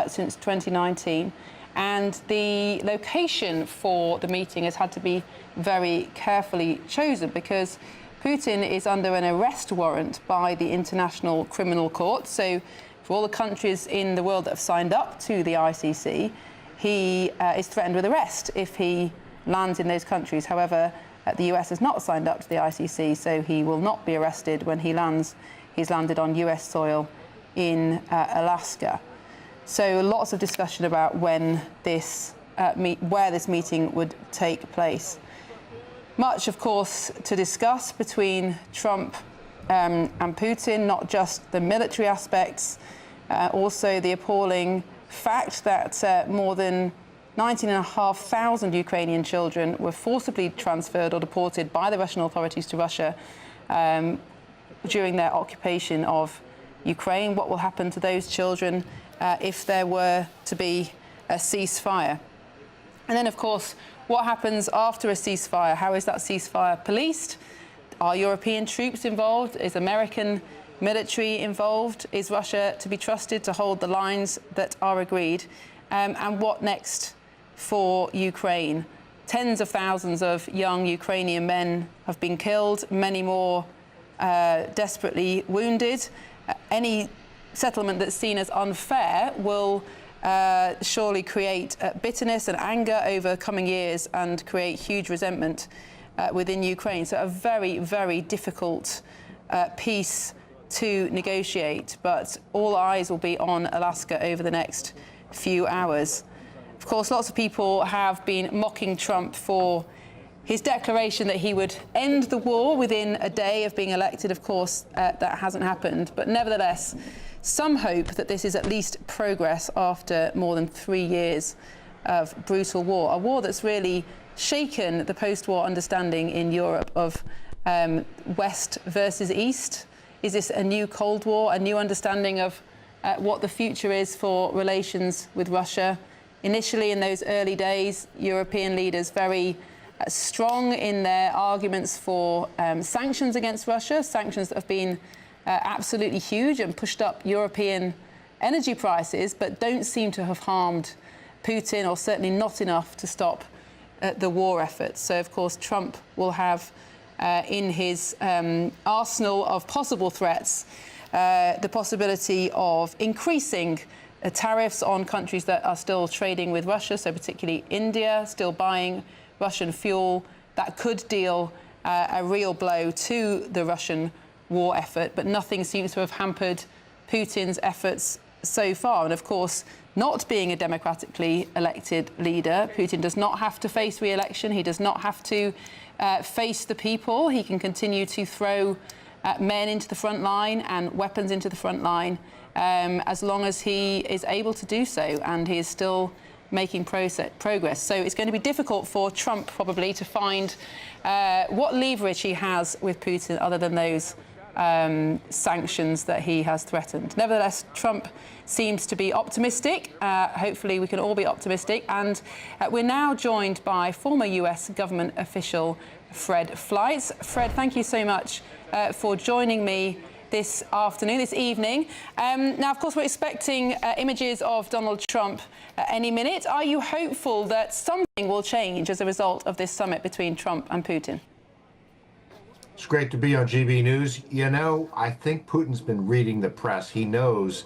since 2019. And the location for the meeting has had to be very carefully chosen because Putin is under an arrest warrant by the International Criminal Court. So for all the countries in the world that have signed up to the ICC, he is threatened with arrest if he lands in those countries. However, the US has not signed up to the ICC, so he will not be arrested when he lands. He's landed on US soil in Alaska. So lots of discussion about when this, where this meeting would take place. Much, of course, to discuss between Trump and Putin, not just the military aspects, also the appalling fact that more than 19,500 Ukrainian children were forcibly transferred or deported by the Russian authorities to Russia during their occupation of Ukraine. What will happen to those children if there were to be a ceasefire? And then, of course, what happens after a ceasefire? How is that ceasefire policed? Are European troops involved? Is American military involved? Is Russia to be trusted to hold the lines that are agreed? And what next for Ukraine? Tens of thousands of young Ukrainian men have been killed, many more desperately wounded. Any settlement that's seen as unfair will surely create bitterness and anger over coming years and create huge resentment within Ukraine. So a very, very difficult peace to negotiate, but all eyes will be on Alaska over the next few hours. Of course, lots of people have been mocking Trump for his declaration that he would end the war within a day of being elected. Of course, that hasn't happened, but nevertheless, some hope that this is at least progress after more than 3 years of brutal war, a war that's really shaken the post-war understanding in Europe of West versus East. Is this a new Cold War, a new understanding of what the future is for relations with Russia? Initially, in those early days, European leaders very strong in their arguments for sanctions against Russia, sanctions that have been absolutely huge and pushed up European energy prices, but don't seem to have harmed Putin, or certainly not enough to stop the war efforts. So, of course, Trump will have in his arsenal of possible threats the possibility of increasing tariffs on countries that are still trading with Russia, so particularly India, still buying Russian fuel. That could deal a real blow to the Russian war effort, but nothing seems to have hampered Putin's efforts so far. And of course, not being a democratically elected leader, Putin does not have to face re-election. He does not have to face the people. He can continue to throw men into the front line and weapons into the front line as long as he is able to do so, and he is still making progress. So it's going to be difficult for Trump probably to find what leverage he has with Putin other than those sanctions that he has threatened. Nevertheless, Trump seems to be optimistic. Hopefully we can all be optimistic. And we're now joined by former US government official Fred Fleitz. Fred, thank you so much for joining me this afternoon, this evening. Now, of course, we're expecting images of Donald Trump any minute. Are you hopeful that something will change as a result of this summit between Trump and Putin? It's great to be on GB News. You know, I think Putin's been reading the press. He knows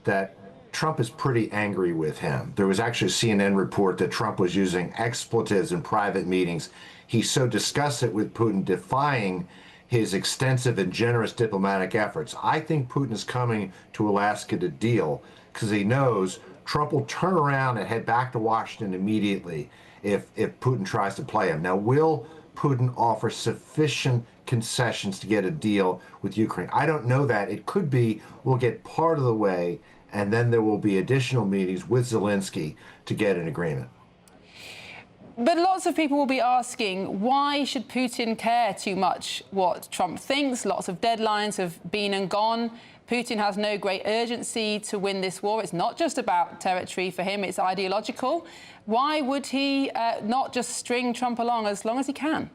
that Trump is pretty angry with him. There was actually a CNN report that Trump was using expletives in private meetings. He's so disgusted with Putin defying his extensive and generous diplomatic efforts. I think Putin is coming to Alaska to deal because he knows Trump will turn around and head back to Washington immediately if Putin tries to play him. Now, will Putin offer sufficient concessions to get a deal with Ukraine? I don't know that. It could be we'll get part of the way, and then there will be additional meetings with Zelensky to get an agreement. But lots of people will be asking, why should Putin care too much what Trump thinks? Lots of deadlines have been and gone. Putin has no great urgency to win this war. It's not just about territory for him, it's ideological. Why would he not just string Trump along as long as he can?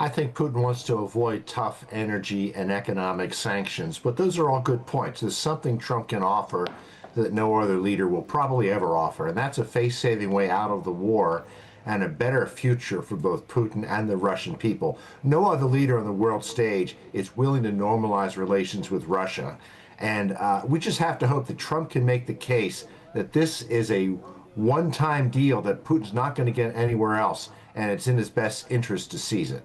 I think Putin wants to avoid tough energy and economic sanctions, but those are all good points. There's something Trump can offer that no other leader will probably ever offer, and that's a face-saving way out of the war and a better future for both Putin and the Russian people. No other leader on the world stage is willing to normalize relations with Russia, and we just have to hope that Trump can make the case that this is a one-time deal that Putin's not going to get anywhere else, and it's in his best interest to seize it.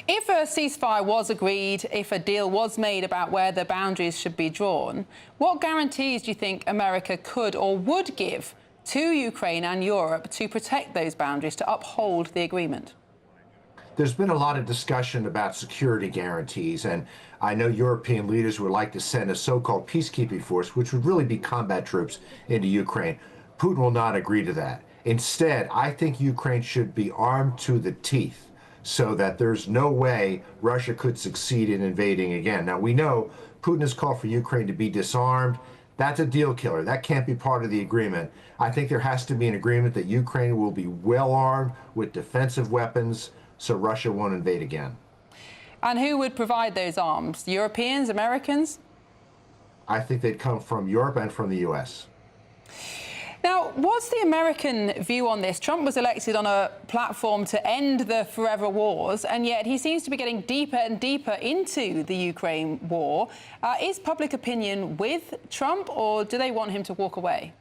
If a ceasefire was agreed, if a deal was made about where the boundaries should be drawn, what guarantees do you think America could or would give to Ukraine and Europe to protect those boundaries, to uphold the agreement? There's been a lot of discussion about security guarantees, and I know European leaders would like to send a so-called peacekeeping force, which would really be combat troops, into Ukraine. Putin will not agree to that. Instead, I think Ukraine should be armed to the teeth, so that there's no way Russia could succeed in invading again. Now, we know Putin has called for Ukraine to be disarmed. That's a deal killer. That can't be part of the agreement. I think there has to be an agreement that Ukraine will be well armed with defensive weapons so Russia won't invade again. And who would provide those arms? Europeans, Americans? I think they'd come from Europe and from the U.S. Now, what's the American view on this? Trump was elected on a platform to end the forever wars, and yet he seems to be getting deeper and deeper into the Ukraine war. Is public opinion with Trump, or do they want him to walk away?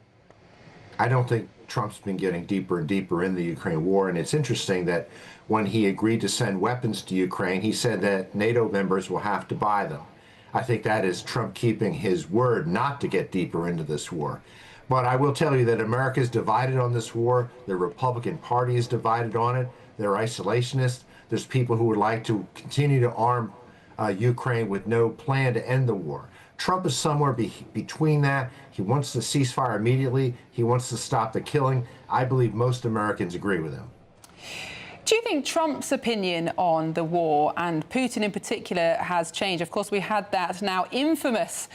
I don't think Trump's been getting deeper and deeper in the Ukraine war, and it's interesting that when he agreed to send weapons to Ukraine, he said that NATO members will have to buy them. I think that is Trump keeping his word not to get deeper into this war. But I will tell you that America is divided on this war. The Republican Party is divided on it. They're isolationists. There's people who would like to continue to arm Ukraine with no plan to end the war. Trump is somewhere between that. He wants the ceasefire immediately. He wants to stop the killing. I believe most Americans agree with him. Do you think Trump's opinion on the war, and Putin in particular, has changed? Of course, we had that now infamous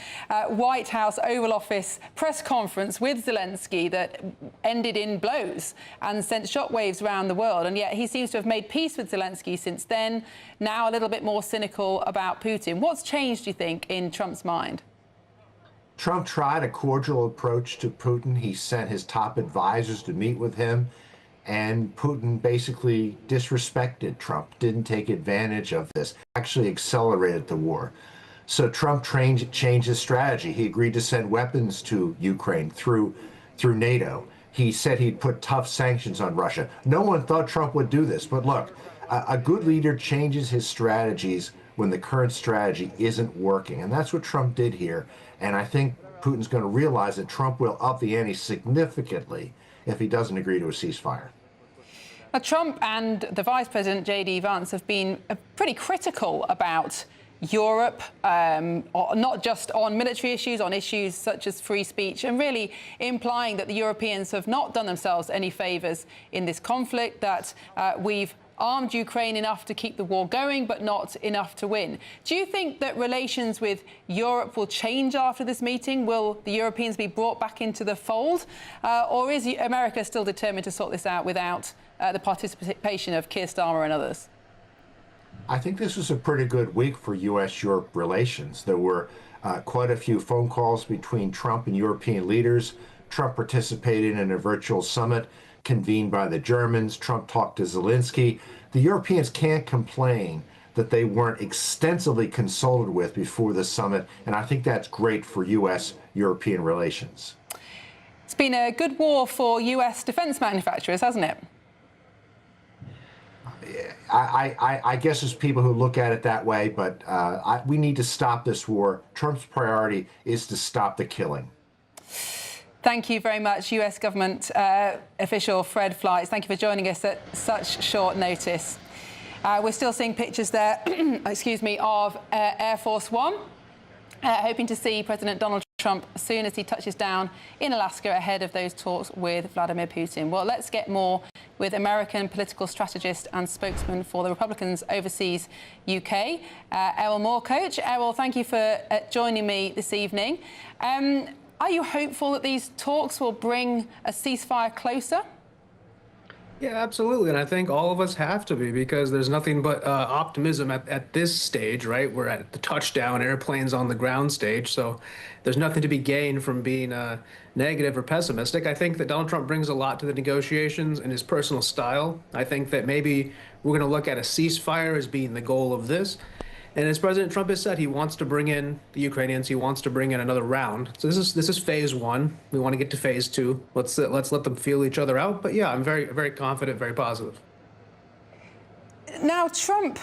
White House Oval Office press conference with Zelensky that ended in blows and sent shockwaves around the world. And yet he seems to have made peace with Zelensky since then, now a little bit more cynical about Putin. What's changed, do you think, in Trump's mind? Trump tried a cordial approach to Putin. He sent his top advisors to meet with him. And Putin basically disrespected Trump, didn't take advantage of this, actually accelerated the war. So Trump changed his strategy. He agreed to send weapons to Ukraine through NATO. He said he'd put tough sanctions on Russia. No one thought Trump would do this. But look, a good leader changes his strategies when the current strategy isn't working. And that's what Trump did here. And I think Putin's going to realize that Trump will up the ante significantly if he doesn't agree to a ceasefire. Now, Trump and the Vice President, J.D. Vance, have been pretty critical about Europe, not just on military issues, on issues such as free speech, and really implying that the Europeans have not done themselves any favours in this conflict, that we've armed Ukraine enough to keep the war going, but not enough to win. Do you think that relations with Europe will change after this meeting? Will the Europeans be brought back into the fold? Or is America still determined to sort this out without the participation of Keir Starmer and others? I think this was a pretty good week for U.S.-Europe relations. There were quite a few phone calls between Trump and European leaders. Trump participated in a virtual summit convened by the Germans. Trump talked to Zelensky. The Europeans can't complain that they weren't extensively consulted with before the summit, and I think that's great for U.S.-European relations. It's been a good war for U.S. defence manufacturers, hasn't it? I guess there's people who look at it that way, but we need to stop this war. Trump's priority is to stop the killing. Thank you very much, US government official Fred Fleiss. Thank you for joining us at such short notice. We're still seeing pictures there, excuse me, of Air Force One, hoping to see President Donald Trump as soon as he touches down in Alaska ahead of those talks with Vladimir Putin. Well, let's get more with American political strategist and spokesman for the Republicans overseas UK, Errol Moorcoach. Errol, thank you for joining me this evening. Are you hopeful that these talks will bring a ceasefire closer? Yeah, absolutely. And I think all of us have to be, because there's nothing but optimism at this stage, right? We're at the touchdown, airplanes on the ground stage. So there's nothing to be gained from being negative or pessimistic. I think that Donald Trump brings a lot to the negotiations in his personal style. I think that maybe we're going to look at a ceasefire as being the goal of this. And as President Trump has said, he wants to bring in the Ukrainians. He wants to bring in another round. So this is phase one. We want to get to phase two. Let's let them feel each other out. But yeah, I'm very confident, very positive. Now, Trump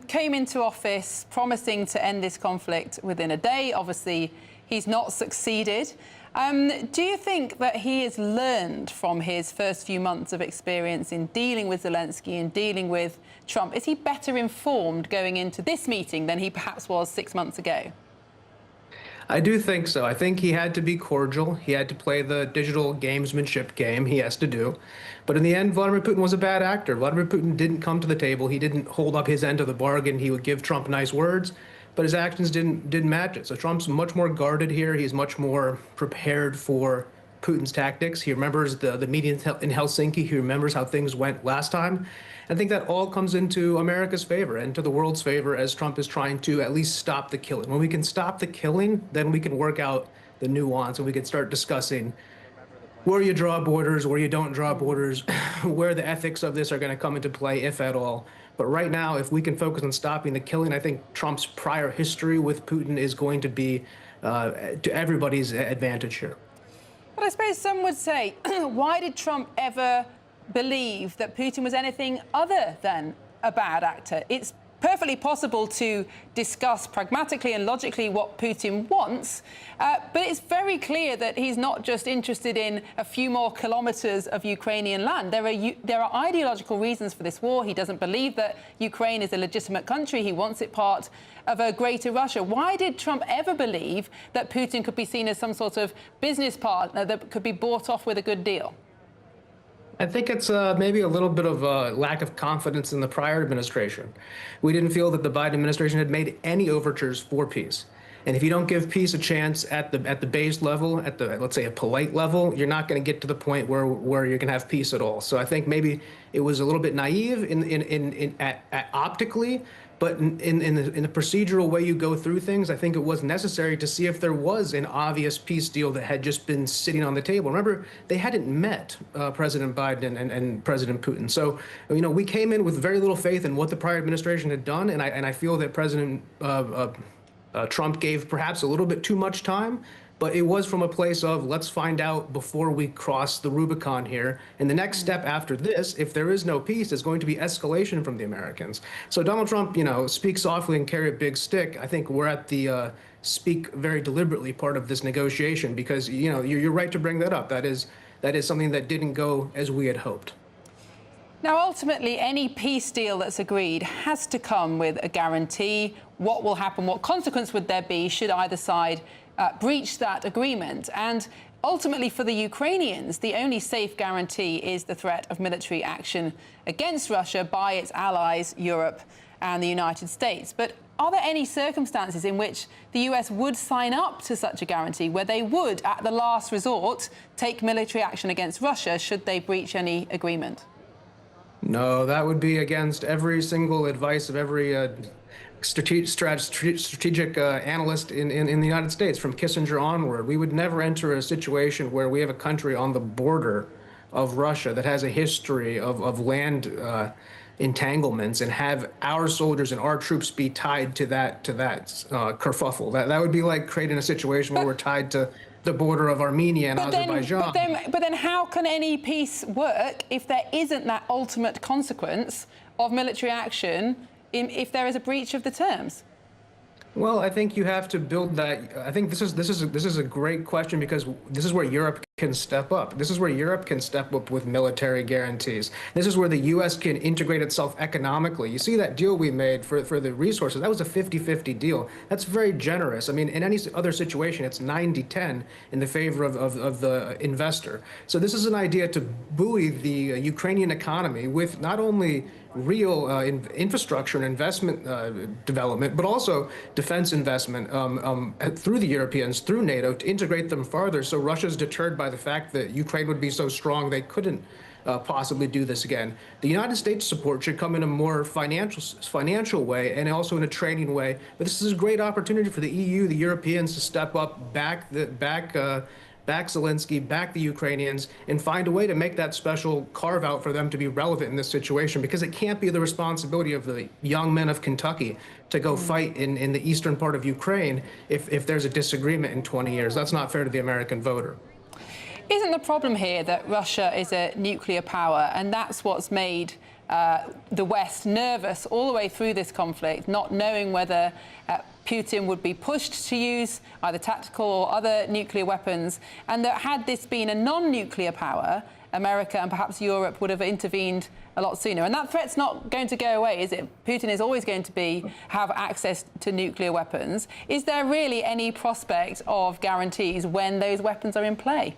came into office promising to end this conflict within a day. Obviously, he's not succeeded. Do you think that he has learned from his first few months of experience in dealing with Zelensky and dealing with Trump? Is he better informed going into this meeting than he perhaps was 6 months ago? I do think so. I think he had to be cordial. He had to play the digital gamesmanship game he has to do. But in the end, Vladimir Putin was a bad actor. Vladimir Putin didn't come to the table. He didn't hold up his end of the bargain. He would give Trump nice words, but his actions didn't match it. So Trump's much more guarded here. He's much more prepared for Putin's tactics. He remembers the meeting in Helsinki. He remembers how things went last time. I think that all comes into America's favor and to the world's favor as Trump is trying to at least stop the killing. When we can stop the killing, then we can work out the nuance and we can start discussing where you draw borders, where you don't draw borders, where the ethics of this are going to come into play, if at all. But right now, if we can focus on stopping the killing, I think Trump's prior history with Putin is going to be to everybody's advantage here. But I suppose some would say, why did Trump ever believe that Putin was anything other than a bad actor? It's perfectly possible to discuss pragmatically and logically what Putin wants, but it's very clear that he's not just interested in a few more kilometers of Ukrainian land. There are ideological reasons for this war. He doesn't believe that Ukraine is a legitimate country. He wants it part of a greater Russia. Why did Trump ever believe that Putin could be seen as some sort of business partner that could be bought off with a good deal? I think it's maybe a little bit of a lack of confidence in the prior administration. We didn't feel that the Biden administration had made any overtures for peace. And if you don't give peace a chance at the base level, at the, let's say, a polite level, you're not going to get to the point where you can have peace at all. So I think maybe it was a little bit naive optically, but in the procedural way you go through things, I think it was necessary to see if there was an obvious peace deal that had just been sitting on the table. Remember, they hadn't met President Biden and President Putin. So, we came in with very little faith in what the prior administration had done, and I feel that President Trump gave perhaps a little bit too much time. But it was from a place of, let's find out before we cross the Rubicon here. And the next step after this, if there is no peace, is going to be escalation from the Americans. So Donald Trump, speak softly and carry a big stick. I think we're at the speak very deliberately part of this negotiation because, you're right to bring that up. That is something that didn't go as we had hoped. Now, ultimately, any peace deal that's agreed has to come with a guarantee. What will happen? What consequence would there be should either side breach that agreement? And ultimately, for the Ukrainians, the only safe guarantee is the threat of military action against Russia by its allies, Europe and the United States. But are there any circumstances in which the US would sign up to such a guarantee, where they would, at the last resort, take military action against Russia should they breach any agreement? No, that would be against every single advice of every strategic analyst in the United States, from Kissinger onward. We would never enter a situation where we have a country on the border of Russia that has a history of land entanglements and have our soldiers and our troops be tied to that kerfuffle. That would be like creating a situation where we're tied to the border of Armenia and Azerbaijan. But then how can any peace work if there isn't that ultimate consequence of military action if there is a breach of the terms? Well, I think you have to build that. I think this is a great question because this is where Europe can step up. This is where Europe can step up with military guarantees. This is where the U.S. can integrate itself economically. You see that deal we made for the resources. That was a 50-50 deal. That's very generous. I mean, in any other situation, it's 90-10 in the favor of the investor. So this is an idea to buoy the Ukrainian economy with not only real infrastructure and investment development, but also defense investment through the Europeans, through NATO, to integrate them farther. So Russia's deterred by the fact that Ukraine would be so strong they couldn't possibly do this again. The United States support should come in a more financial way and also in a training way. But this is a great opportunity for the EU, the Europeans, to step up, back Zelensky, back the Ukrainians, and find a way to make that special carve out for them to be relevant in this situation, because it can't be the responsibility of the young men of Kentucky to go fight in the eastern part of Ukraine if there's a disagreement in 20 years. That's not fair to the American voter. Isn't the problem here that Russia is a nuclear power, and that's what's made the West nervous all the way through this conflict, not knowing whether Putin would be pushed to use either tactical or other nuclear weapons, and that had this been a non-nuclear power, America and perhaps Europe would have intervened a lot sooner. And that threat's not going to go away, is it? Putin is always going to have access to nuclear weapons. Is there really any prospect of guarantees when those weapons are in play?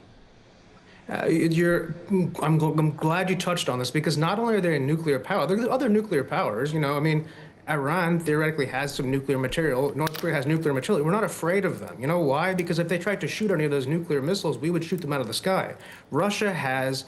I'm glad you touched on this, because not only are they a nuclear power, there are other nuclear powers. You know, I mean, Iran theoretically has some nuclear material. North Korea has nuclear material. We're not afraid of them. You know why? Because if they tried to shoot any of those nuclear missiles, we would shoot them out of the sky. Russia has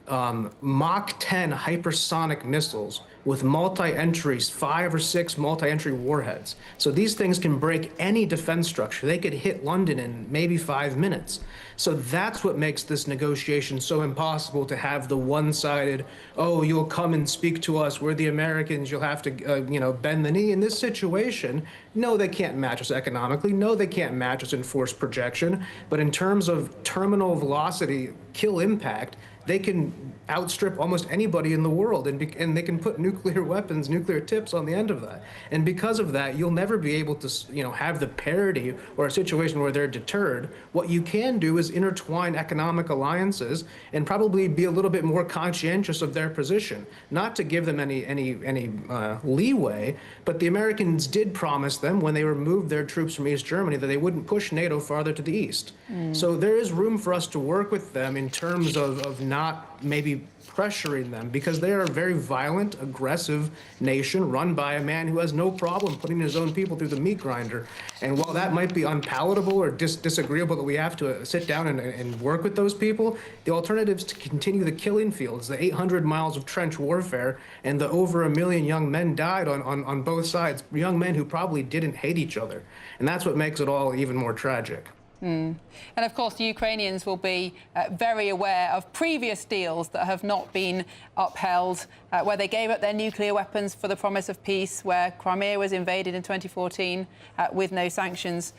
Mach 10 hypersonic missiles with multi-entries, 5 or 6 multi-entry warheads. So these things can break any defense structure. They could hit London in maybe 5 minutes. So that's what makes this negotiation so impossible, to have the one-sided, oh, you'll come and speak to us, we're the Americans, you'll have to, bend the knee. In this situation, no, they can't match us economically. No, they can't match us in force projection. But in terms of terminal velocity, kill impact, they can outstrip almost anybody in the world, and they can put nuclear weapons, nuclear tips on the end of that. And because of that, you'll never be able to, have the parity or a situation where they're deterred. What you can do is intertwine economic alliances and probably be a little bit more conscientious of their position, not to give them any leeway. But the Americans did promise them, when they removed their troops from East Germany, that they wouldn't push NATO farther to the east. So there is room for us to work with them in terms of not maybe pressuring them, because they are a very violent, aggressive nation run by a man who has no problem putting his own people through the meat grinder. And while that might be unpalatable or disagreeable, that we have to sit down and work with those people, the alternative is to continue the killing fields, the 800 miles of trench warfare, and the over 1 million young men died on both sides, young men who probably didn't hate each other. And that's what makes it all even more tragic. And of course, the Ukrainians will be very aware of previous deals that have not been upheld, where they gave up their nuclear weapons for the promise of peace, where Crimea was invaded in 2014 with no sanctions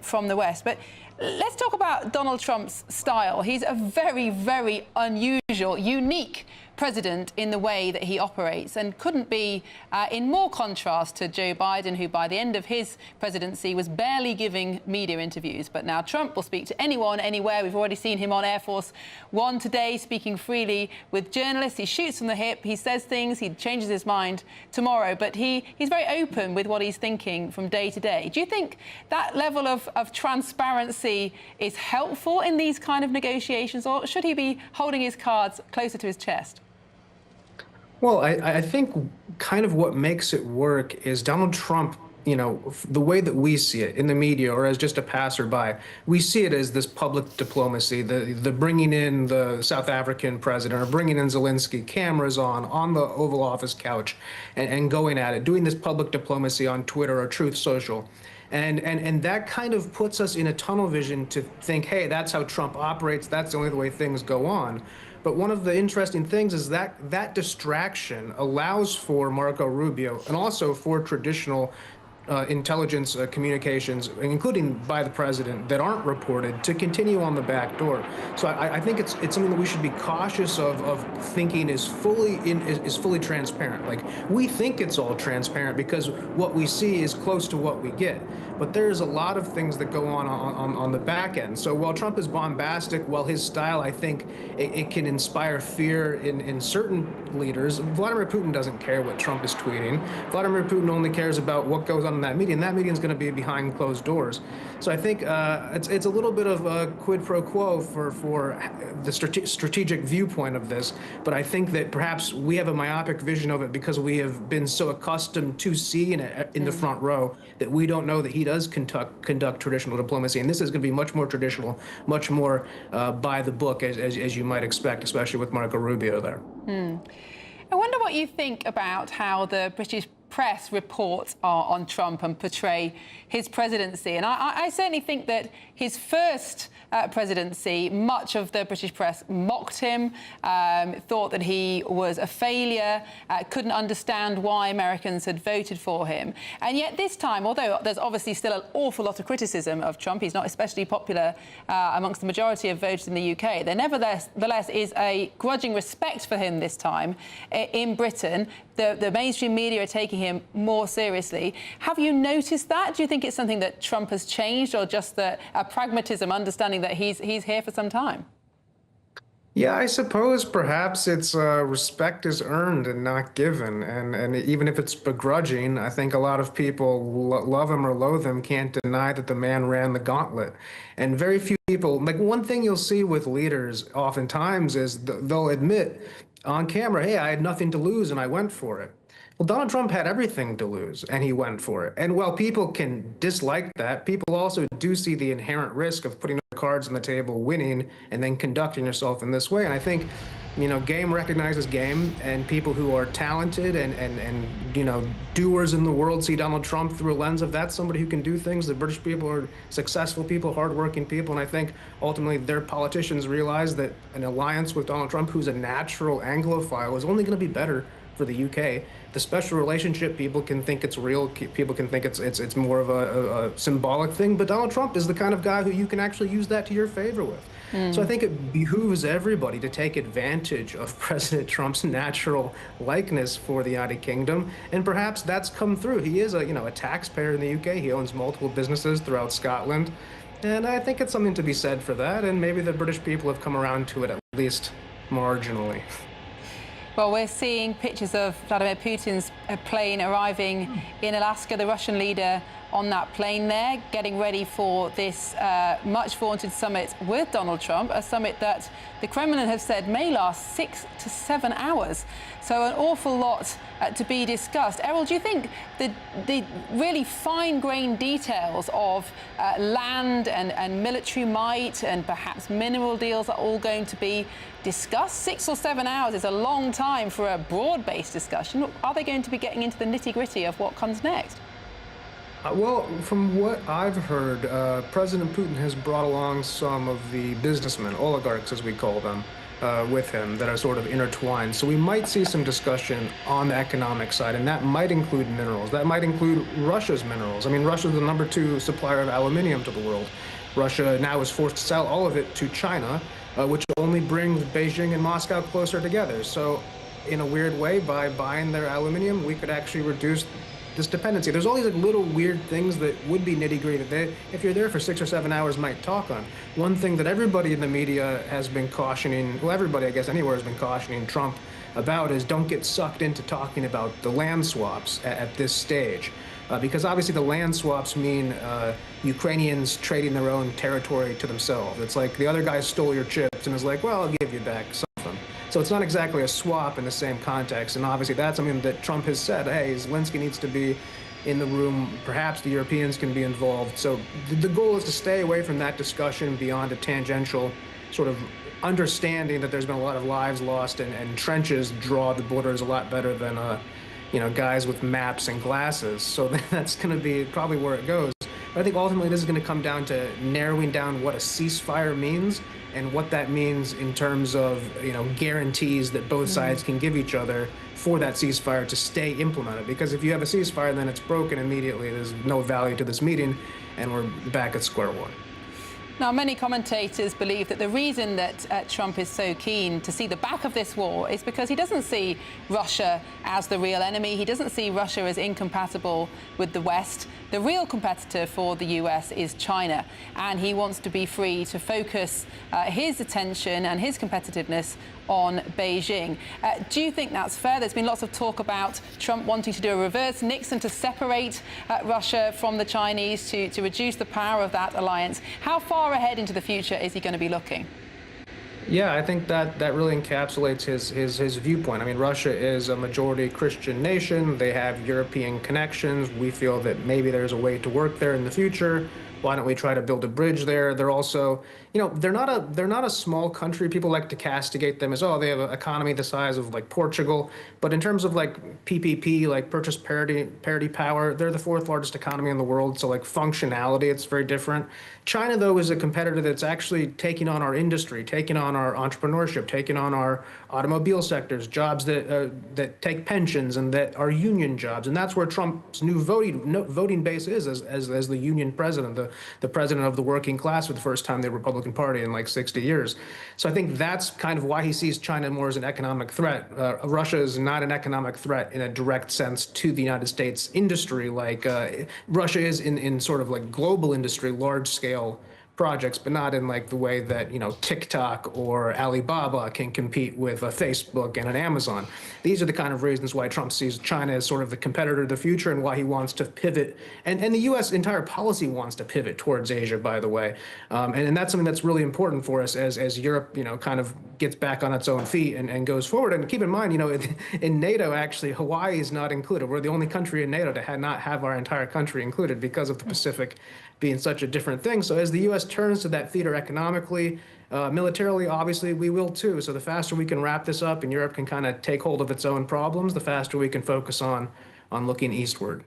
from the West. But let's talk about Donald Trump's style. He's a very, very unusual, unique president in the way that he operates, and couldn't be in more contrast to Joe Biden, who by the end of his presidency was barely giving media interviews. But now Trump will speak to anyone, anywhere. We've already seen him on Air Force One today, speaking freely with journalists. He shoots from the hip, he says things, he changes his mind tomorrow, but he's very open with what he's thinking from day to day. Do you think that level of transparency is helpful in these kind of negotiations, or should he be holding his cards closer to his chest? Well, I think kind of what makes it work is Donald Trump, the way that we see it in the media or as just a passerby, we see it as this public diplomacy, the bringing in the South African president or bringing in Zelensky, cameras on the Oval Office couch and going at it, doing this public diplomacy on Twitter or Truth Social. And that kind of puts us in a tunnel vision to think, hey, that's how Trump operates, that's the only way things go on. But one of the interesting things is that distraction allows for Marco Rubio and also for traditional intelligence communications, including by the president, that aren't reported, to continue on the back door. So I think it's something that we should be cautious of thinking is fully transparent. Like, we think it's all transparent because what we see is close to what we get. But there's a lot of things that go on the back end. So while Trump is bombastic, while his style, I think it can inspire fear in certain leaders, Vladimir Putin doesn't care what Trump is tweeting. Vladimir Putin only cares about what goes on in that meeting. That meeting is going to be behind closed doors. So I think it's a little bit of a quid pro quo for the strategic viewpoint of this. But I think that perhaps we have a myopic vision of it because we have been so accustomed to seeing it in the front row that we don't know that he does conduct traditional diplomacy. And this is going to be much more traditional, much more by the book, as you might expect, especially with Marco Rubio there. I wonder what you think about how the British press report on Trump and portray his presidency. And I certainly think that his first presidency, much of the British press mocked him, thought that he was a failure, couldn't understand why Americans had voted for him. And yet this time, although there's obviously still an awful lot of criticism of Trump, he's not especially popular amongst the majority of voters in the UK, there nevertheless is a grudging respect for him this time in Britain. The mainstream media are taking him more seriously. Have you noticed that? Do you think it's something that Trump has changed, or just a pragmatism, understanding that he's here for some time? Yeah, I suppose perhaps it's respect is earned and not given. And even if it's begrudging, I think a lot of people, love him or loathe him, can't deny that the man ran the gauntlet. And very few people, like one thing you'll see with leaders oftentimes is they'll admit on camera, hey, I had nothing to lose and I went for it. Well, Donald Trump had everything to lose, and he went for it. And while people can dislike that, people also do see the inherent risk of putting cards on the table, winning, and then conducting yourself in this way. And I think, game recognizes game, and people who are talented and doers in the world see Donald Trump through a lens of that's somebody who can do things. The British people are successful people, hardworking people, and I think ultimately their politicians realize that an alliance with Donald Trump, who's a natural Anglophile, is only going to be better for the UK. The special relationship, people can think it's real, people can think it's more of a symbolic thing, but Donald Trump is the kind of guy who you can actually use that to your favor with. So I think it behooves everybody to take advantage of President Trump's natural likeness for the United Kingdom, and perhaps that's come through. He is a taxpayer in the UK. He owns multiple businesses throughout Scotland, and I think it's something to be said for that, and maybe the British people have come around to it at least marginally. Well, we're seeing pictures of Vladimir Putin's plane arriving in Alaska, the Russian leader on that plane there, getting ready for this much vaunted summit with Donald Trump, a summit that the Kremlin have said may last 6 to 7 hours. So an awful lot to be discussed. Errol, do you think the really fine-grained details of land and military might and perhaps mineral deals are all going to be discussed? 6 or 7 hours is a long time for a broad-based discussion. Are they going to be getting into the nitty-gritty of what comes next? Well, from what I've heard, President Putin has brought along some of the businessmen, oligarchs as we call them, with him that are sort of intertwined. So we might see some discussion on the economic side, and that might include minerals. That might include Russia's minerals. I mean, Russia's the #2 supplier of aluminium to the world. Russia now is forced to sell all of it to China, which only brings Beijing and Moscow closer together. So in a weird way, by buying their aluminium, we could actually reduce this dependency. There's all these little weird things that would be nitty-gritty that if you're there for 6 or 7 hours, might talk on. One thing that everybody in the media has been cautioning, well, everybody, I guess, anywhere has been cautioning Trump about is don't get sucked into talking about the land swaps at this stage. Because obviously the land swaps mean Ukrainians trading their own territory to themselves. It's like the other guy stole your chips and is like, well, I'll give you back something. So it's not exactly a swap in the same context, and obviously that's something that Trump has said, hey, Zelensky needs to be in the room, perhaps the Europeans can be involved. So the goal is to stay away from that discussion beyond a tangential sort of understanding that there's been a lot of lives lost, and trenches draw the borders a lot better than guys with maps and glasses. So that's going to be probably where it goes. But I think ultimately this is going to come down to narrowing down what a ceasefire means and what that means in terms of guarantees that both sides can give each other for that ceasefire to stay implemented. Because if you have a ceasefire, then it's broken immediately. There's no value to this meeting, and we're back at square one. Now, many commentators believe that the reason that Trump is so keen to see the back of this war is because he doesn't see Russia as the real enemy. He doesn't see Russia as incompatible with the West. The real competitor for the US is China, and he wants to be free to focus his attention and his competitiveness on Beijing. Do you think that's fair? There's been lots of talk about Trump wanting to do a reverse Nixon to separate Russia from the Chinese, to reduce the power of that alliance. How far ahead into the future is he going to be looking? Yeah, I think that really encapsulates his viewpoint. I mean, Russia is a majority Christian nation. They have European connections. We feel that maybe there's a way to work there in the future. Why don't we try to build a bridge there? They're also, you know, they're not a small country. People like to castigate them as, oh, they have an economy the size of like Portugal. But in terms of like PPP, like purchase parity power, they're the 4th largest economy in the world. So like functionality, it's very different. China, though, is a competitor that's actually taking on our industry, taking on our entrepreneurship, taking on our automobile sectors, jobs that take pensions and that are union jobs. And that's where Trump's new voting base is as the union president, the president of the working class for the first time in the Republican Party in like 60 years. So I think that's kind of why he sees China more as an economic threat. Russia is not an economic threat in a direct sense to the United States industry like Russia is in sort of like global industry, large scale projects, but not in like the way that, you know, TikTok or Alibaba can compete with a Facebook and an Amazon. These are the kind of reasons why Trump sees China as sort of the competitor of the future and why he wants to pivot. And the U.S. entire policy wants to pivot towards Asia, by the way. And that's something that's really important for us as Europe, you know, kind of gets back on its own feet and goes forward. And keep in mind, you know, in NATO, actually, Hawaii is not included. We're the only country in NATO to not have our entire country included because of the Pacific being such a different thing. So as the U.S. turns to that theater economically, militarily, obviously, we will too. So the faster we can wrap this up and Europe can kind of take hold of its own problems, the faster we can focus on looking eastward.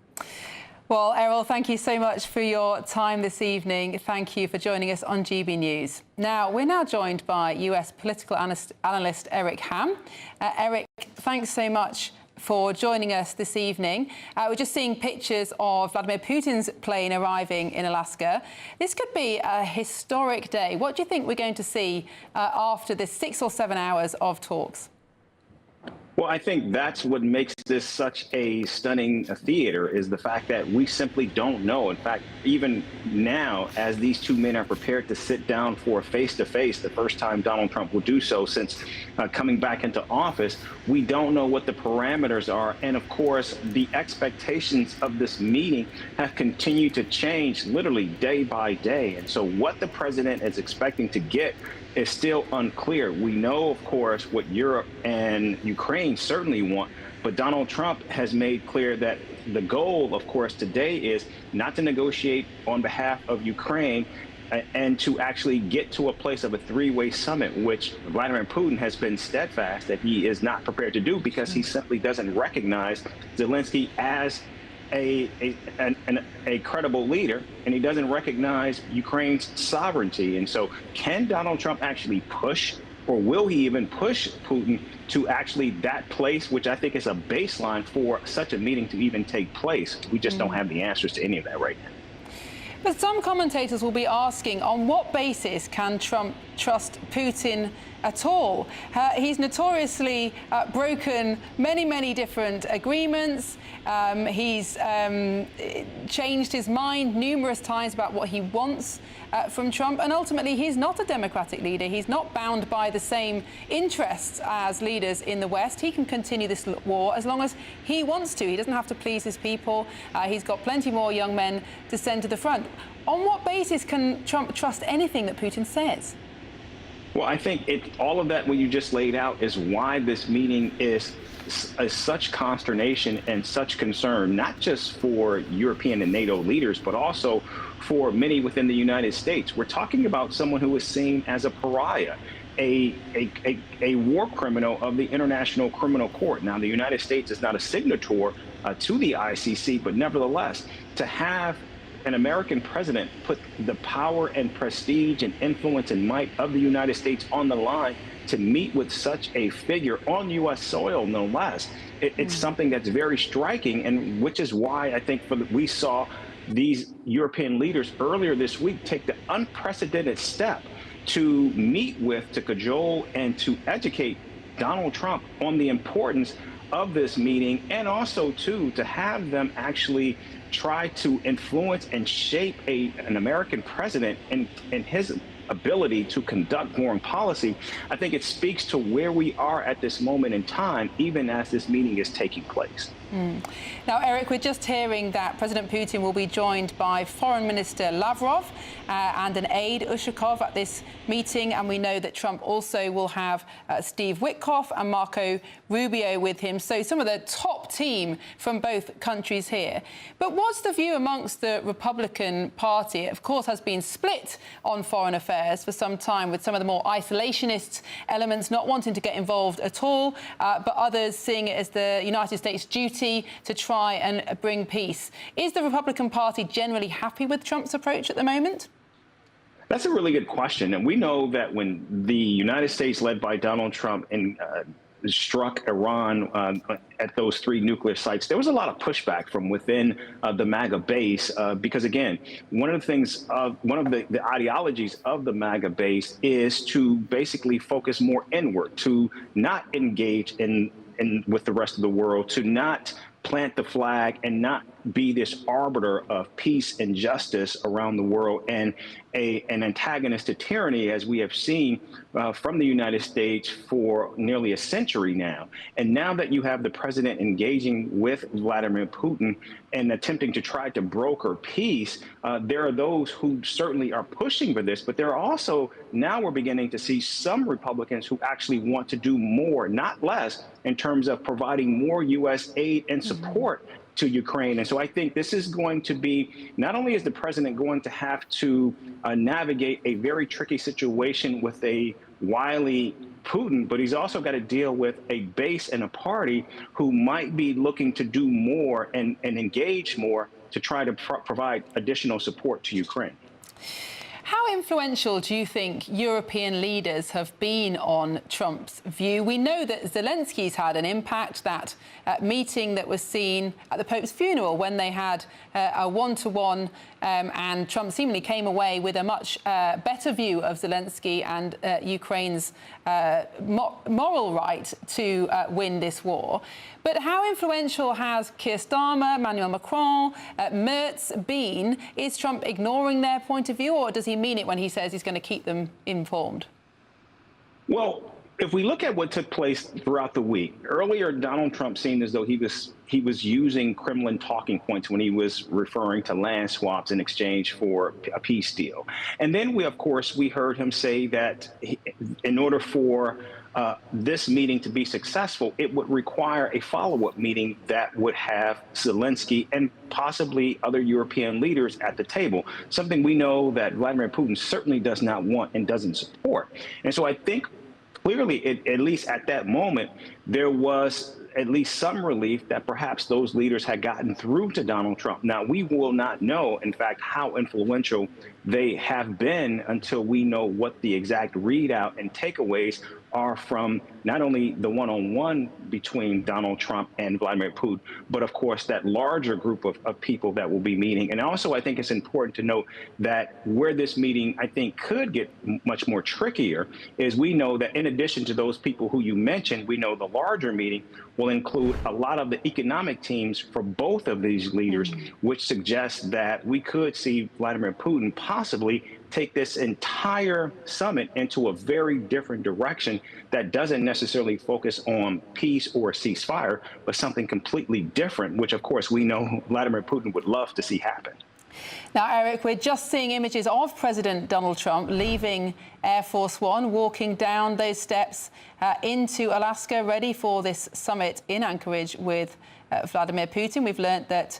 Well, Errol, thank you so much for your time this evening. Thank you for joining us on GB News. Now, we're now joined by US political analyst Eric Ham. Eric, thanks so much for joining us this evening. We're just seeing pictures of Vladimir Putin's plane arriving in Alaska. This could be a historic day. What do you think we're going to see after this 6 or 7 hours of talks? Well, I think that's what makes this such a stunning theater, is the fact that we simply don't know. In fact, even now, as these two men are prepared to sit down for a face-to-face, the first time Donald Trump will do so since coming back into office, we don't know what the parameters are. And of course, the expectations of this meeting have continued to change literally day by day. And so what the president is expecting to get is still unclear. We know, of course, what Europe and Ukraine certainly want, but Donald Trump has made clear that the goal, of course, today is not to negotiate on behalf of Ukraine and to actually get to a place of a three-way summit, which Vladimir Putin has been steadfast that he is not prepared to do because he simply doesn't recognize Zelensky as a credible leader, and he doesn't recognize Ukraine's sovereignty. And so can Donald Trump actually push, or will he even push Putin to actually that place, which I think is a baseline for such a meeting to even take place? We just don't have the answers to any of that right now. But some commentators will be asking, on what basis can Trump trust Putin at all? He's notoriously broken many different agreements. He's changed his mind numerous times about what he wants from Trump. And ultimately, he's not a democratic leader. He's not bound by the same interests as leaders in the West. He can continue this war as long as he wants to. He doesn't have to please his people. He's got plenty more young men to send to the front. On what basis can Trump trust anything that Putin says? Well, I think all of that, what you just laid out, is why this meeting is such consternation and such concern, not just for European and NATO leaders, but also for many within the United States. We're talking about someone who is seen as a pariah, a war criminal of the International Criminal Court. Now, the United States is not a signatory to the ICC, but nevertheless, to have an American president put the power and prestige and influence and might of the United States on the line to meet with such a figure on U.S. soil, no less, it's something that's very striking, and which is why I think we saw these European leaders earlier this week take the unprecedented step to meet with, to cajole, and to educate Donald Trump on the importance of this meeting, and also, too, to have them actually try to influence and shape an American president in his ability to conduct foreign policy. I think it speaks to where we are at this moment in time, even as this meeting is taking place. Now, Eric, we're just hearing that President Putin will be joined by Foreign Minister Lavrov and an aide, Ushakov, at this meeting. And we know that Trump also will have Steve Witkoff and Marco Rubio with him. So some of the top team from both countries here. But what's the view amongst the Republican Party? It, of course, has been split on foreign affairs for some time, with some of the more isolationist elements not wanting to get involved at all, but others seeing it as the United States' duty to try and bring peace. Is the Republican Party generally happy with Trump's approach at the moment? That's a really good question. And we know that when the United States, led by Donald Trump, struck Iran at those 3 nuclear sites, there was a lot of pushback from within the MAGA base because, again, one of the things, one of the ideologies of the MAGA base is to basically focus more inward, to not engage with the rest of the world, to not plant the flag and not be this arbiter of peace and justice around the world, and an antagonist to tyranny, as we have seen from the United States for nearly a century now. And now that you have the president engaging with Vladimir Putin and attempting to try to broker peace, there are those who certainly are pushing for this, but there are also, now we're beginning to see some Republicans who actually want to do more, not less, in terms of providing more U.S. aid and support to Ukraine. And so I think this is going to be, not only is the president going to have to navigate a very tricky situation with a wily Putin, but he's also got to deal with a base and a party who might be looking to do more and engage more to try to provide additional support to Ukraine. How influential do you think European leaders have been on Trump's view? We know that Zelensky's had an impact, that meeting that was seen at the Pope's funeral when they had a one-to-one, and Trump seemingly came away with a much better view of Zelensky and Ukraine's moral right to win this war. But how influential has Keir Starmer, Emmanuel Macron, Merz been? Is Trump ignoring their point of view, or does he mean it when he says he's going to keep them informed? Well, if we look at what took place throughout the week, earlier Donald Trump seemed as though he was using Kremlin talking points when he was referring to land swaps in exchange for a peace deal. And then we heard him say that in order for this meeting to be successful, it would require a follow-up meeting that would have Zelensky and possibly other European leaders at the table, something we know that Vladimir Putin certainly does not want and doesn't support. And so I think clearly, at least at that moment, there was at least some relief that perhaps those leaders had gotten through to Donald Trump. Now, we will not know, in fact, how influential they have been until we know what the exact readout and takeaways are from not only the one-on-one between Donald Trump and Vladimir Putin, but of course that larger group of people that will be meeting. And also, I think it's important to note that where this meeting, I think, could get much more trickier is we know that in addition to those people who you mentioned, we know the larger meeting will include a lot of the economic teams for both of these leaders, which suggests that we could see Vladimir Putin possibly take this entire summit into a very different direction that doesn't necessarily focus on peace or ceasefire, but something completely different, which, of course, we know Vladimir Putin would love to see happen. Now, Eric, we're just seeing images of President Donald Trump leaving Air Force One, walking down those steps into Alaska, ready for this summit in Anchorage with Vladimir Putin. We've learned that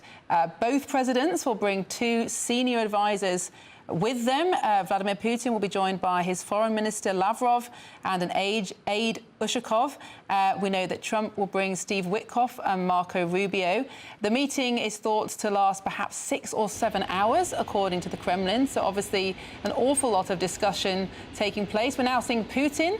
both presidents will bring 2 senior advisors with them. Vladimir Putin will be joined by his foreign minister Lavrov and an aide Ushakov. We know that Trump will bring Steve Witkoff and Marco Rubio. The meeting is thought to last perhaps 6 or 7 hours, according to the Kremlin. So obviously an awful lot of discussion taking place. We're now seeing Putin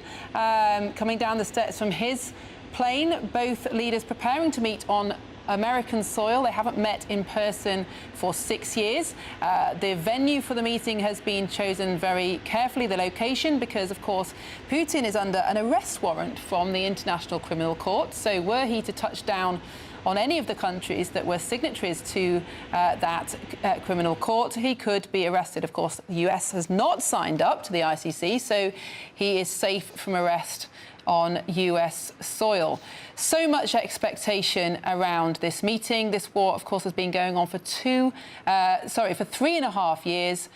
coming down the steps from his plane. Both leaders preparing to meet on American soil. They haven't met in person for 6 years. The venue for the meeting has been chosen very carefully, the location, because, of course, Putin is under an arrest warrant from the International Criminal Court. So were he to touch down on any of the countries that were signatories to that criminal court, he could be arrested. Of course, the US has not signed up to the ICC, so he is safe from arrest on US soil. So much expectation around this meeting. This war, of course, has been going on for 3.5 years.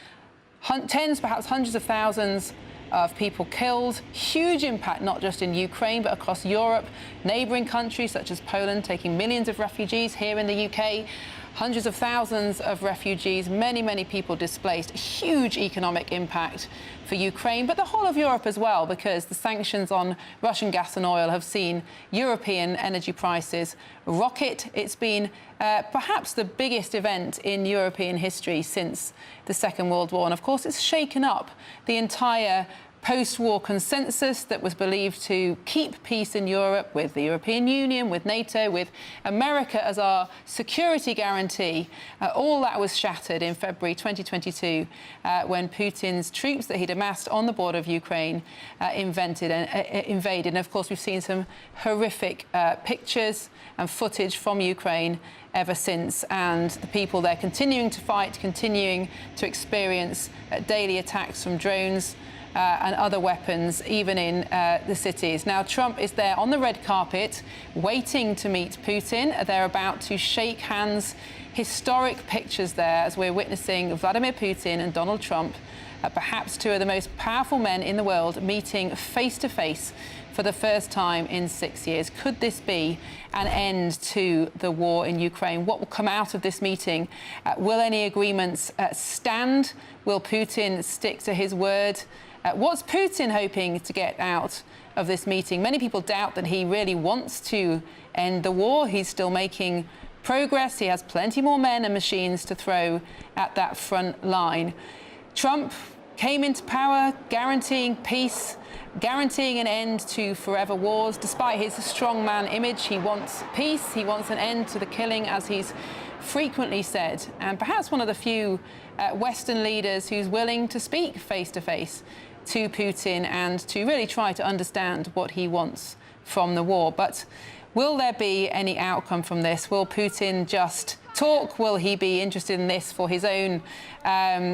Tens, perhaps hundreds of thousands of people killed. Huge impact, not just in Ukraine, but across Europe. Neighbouring countries such as Poland taking millions of refugees. Here in the UK, hundreds of thousands of refugees, many people displaced. Huge economic impact for Ukraine, but the whole of Europe as well, because the sanctions on Russian gas and oil have seen European energy prices rocket. It's been perhaps the biggest event in European history since the Second World War. And of course, it's shaken up the entire post-war consensus that was believed to keep peace in Europe, with the European Union, with NATO, with America as our security guarantee. All that was shattered in February 2022 when Putin's troops that he'd amassed on the border of Ukraine invaded. And of course, we've seen some horrific pictures and footage from Ukraine ever since, and the people there continuing to fight, continuing to experience daily attacks from drones and other weapons, even in the cities. Now, Trump is there on the red carpet, waiting to meet Putin. They're about to shake hands. Historic pictures there as we're witnessing Vladimir Putin and Donald Trump, perhaps two of the most powerful men in the world, meeting face to face for the first time in 6 years. Could this be an end to the war in Ukraine? What will come out of this meeting? Will any agreements stand? Will Putin stick to his word? What's Putin hoping to get out of this meeting? Many people doubt that he really wants to end the war. He's still making progress. He has plenty more men and machines to throw at that front line. Trump came into power guaranteeing peace, guaranteeing an end to forever wars. Despite his strongman image, he wants peace. He wants an end to the killing, as he's frequently said, and perhaps one of the few Western leaders who's willing to speak face-to-face to Putin and to really try to understand what he wants from the war. But will there be any outcome from this? Will Putin just talk? Will he be interested in this for his own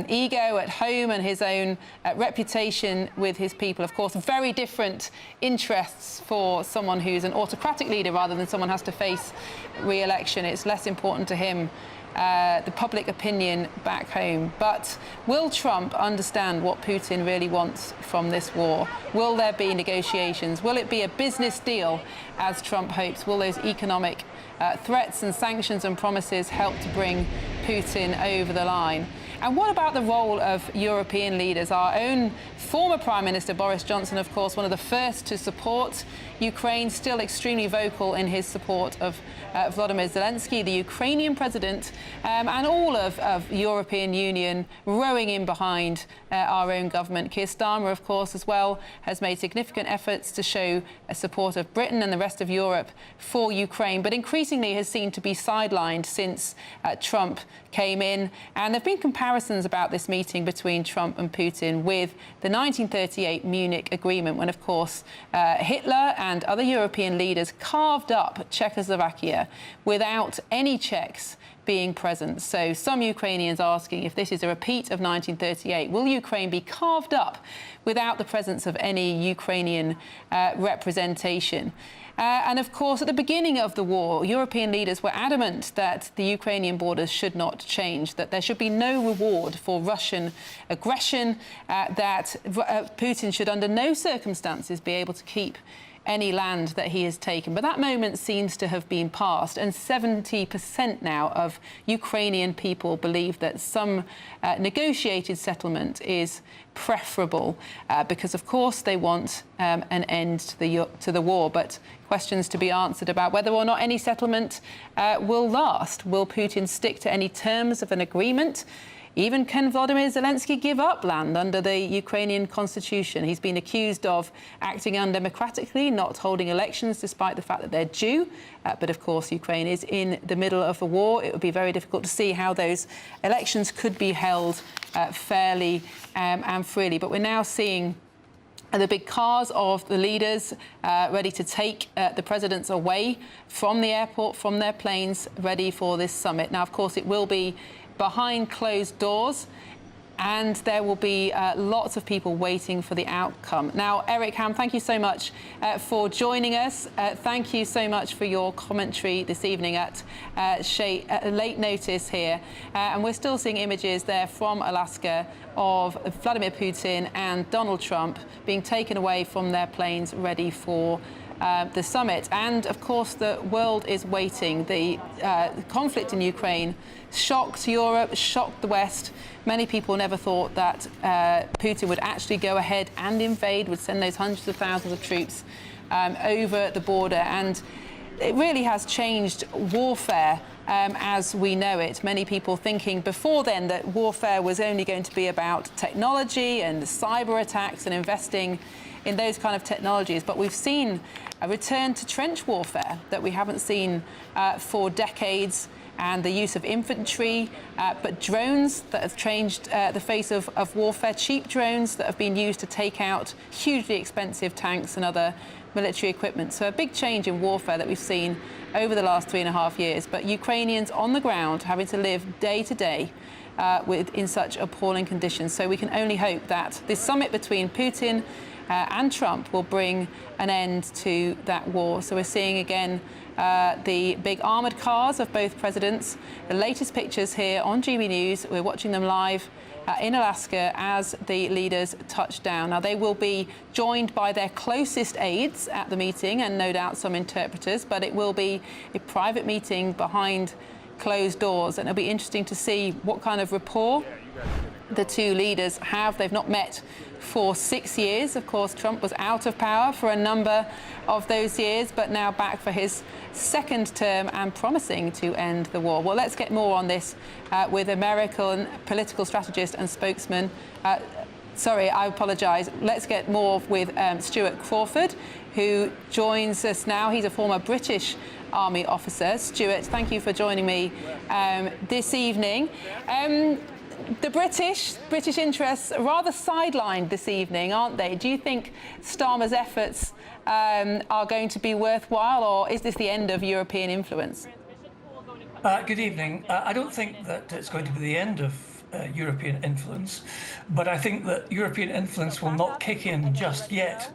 ego at home and his own reputation with his people? Of course, very different interests for someone who's an autocratic leader rather than someone who has to face re-election. It's less important to him, the public opinion back home. But will Trump understand what Putin really wants from this war? Will there be negotiations? Will it be a business deal, as Trump hopes? Will those economic threats and sanctions and promises help to bring Putin over the line? And what about the role of European leaders? Our own former Prime Minister Boris Johnson, of course, one of the first to support Ukraine, still extremely vocal in his support of Volodymyr Zelensky, the Ukrainian president, and all of European Union rowing in behind our own government. Keir Starmer, of course, as well, has made significant efforts to show support of Britain and the rest of Europe for Ukraine, but increasingly has seemed to be sidelined since Trump came in. And there have been comparisons about this meeting between Trump and Putin with the 1938 Munich Agreement, when, of course, Hitler and other European leaders carved up Czechoslovakia without any Czechs being present. So some Ukrainians asking if this is a repeat of 1938. Will Ukraine be carved up without the presence of any Ukrainian representation? And of course, at the beginning of the war, European leaders were adamant that the Ukrainian borders should not change, that there should be no reward for Russian aggression, that Putin should under no circumstances be able to keep any land that he has taken. But that moment seems to have been past, and 70% now of Ukrainian people believe that some negotiated settlement is preferable because, of course, they want an end to the war. But questions to be answered about whether or not any settlement will last. Will Putin stick to any terms of an agreement? Even can Volodymyr Zelensky give up land under the Ukrainian constitution? He's been accused of acting undemocratically, not holding elections despite the fact that they're due. But of course, Ukraine is in the middle of a war. It would be very difficult to see how those elections could be held fairly and freely. But we're now seeing the big cars of the leaders ready to take the presidents away from the airport, from their planes, ready for this summit. Now, of course, it will be behind closed doors, and there will be lots of people waiting for the outcome. Now, Eric Ham, thank you so much for joining us. Thank you so much for your commentary this evening at late notice here. And we're still seeing images there from Alaska of Vladimir Putin and Donald Trump being taken away from their planes ready for the summit. And of course, the world is waiting. The conflict in Ukraine shocked Europe, shocked the West. Many people never thought that Putin would actually go ahead and invade, would send those hundreds of thousands of troops over the border. And it really has changed warfare as we know it. Many people thinking before then that warfare was only going to be about technology and cyber attacks and investing in those kind of technologies. But we've seen a return to trench warfare that we haven't seen for decades, and the use of infantry, but drones that have changed the face of warfare, cheap drones that have been used to take out hugely expensive tanks and other military equipment. So a big change in warfare that we've seen over the last 3.5 years. But Ukrainians on the ground having to live day to day in such appalling conditions. So we can only hope that this summit between Putin and Trump will bring an end to that war. So we're seeing again the big armoured cars of both presidents. The latest pictures here on GB News. We're watching them live in Alaska as the leaders touch down. Now, they will be joined by their closest aides at the meeting and no doubt some interpreters, but it will be a private meeting behind closed doors. And it'll be interesting to see what kind of rapport the two leaders have. They've not met for 6 years. Of course, Trump was out of power for a number of those years, but now back for his second term and promising to end the war. Well, let's get more on this with American political strategist and spokesman. Sorry, I apologise. Let's get more with Stuart Crawford, who joins us now. He's a former British Army officer. Stuart, thank you for joining me this evening. The British interests are rather sidelined this evening, aren't they? Do you think Starmer's efforts are going to be worthwhile, or is this the end of European influence? Good evening. I don't think that it's going to be the end of European influence, but I think that European influence will not kick in just yet.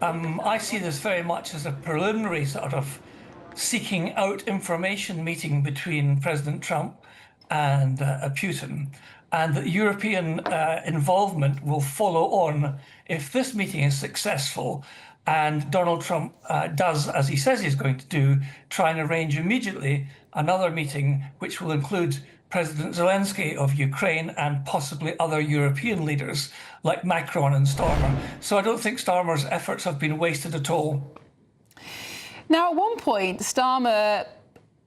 I see this very much as a preliminary sort of seeking out information meeting between President Trump and Putin, and that European involvement will follow on if this meeting is successful and Donald Trump does, as he says he's going to do, try and arrange immediately another meeting which will include President Zelensky of Ukraine and possibly other European leaders like Macron and Starmer. So I don't think Starmer's efforts have been wasted at all. Now, at one point, Starmer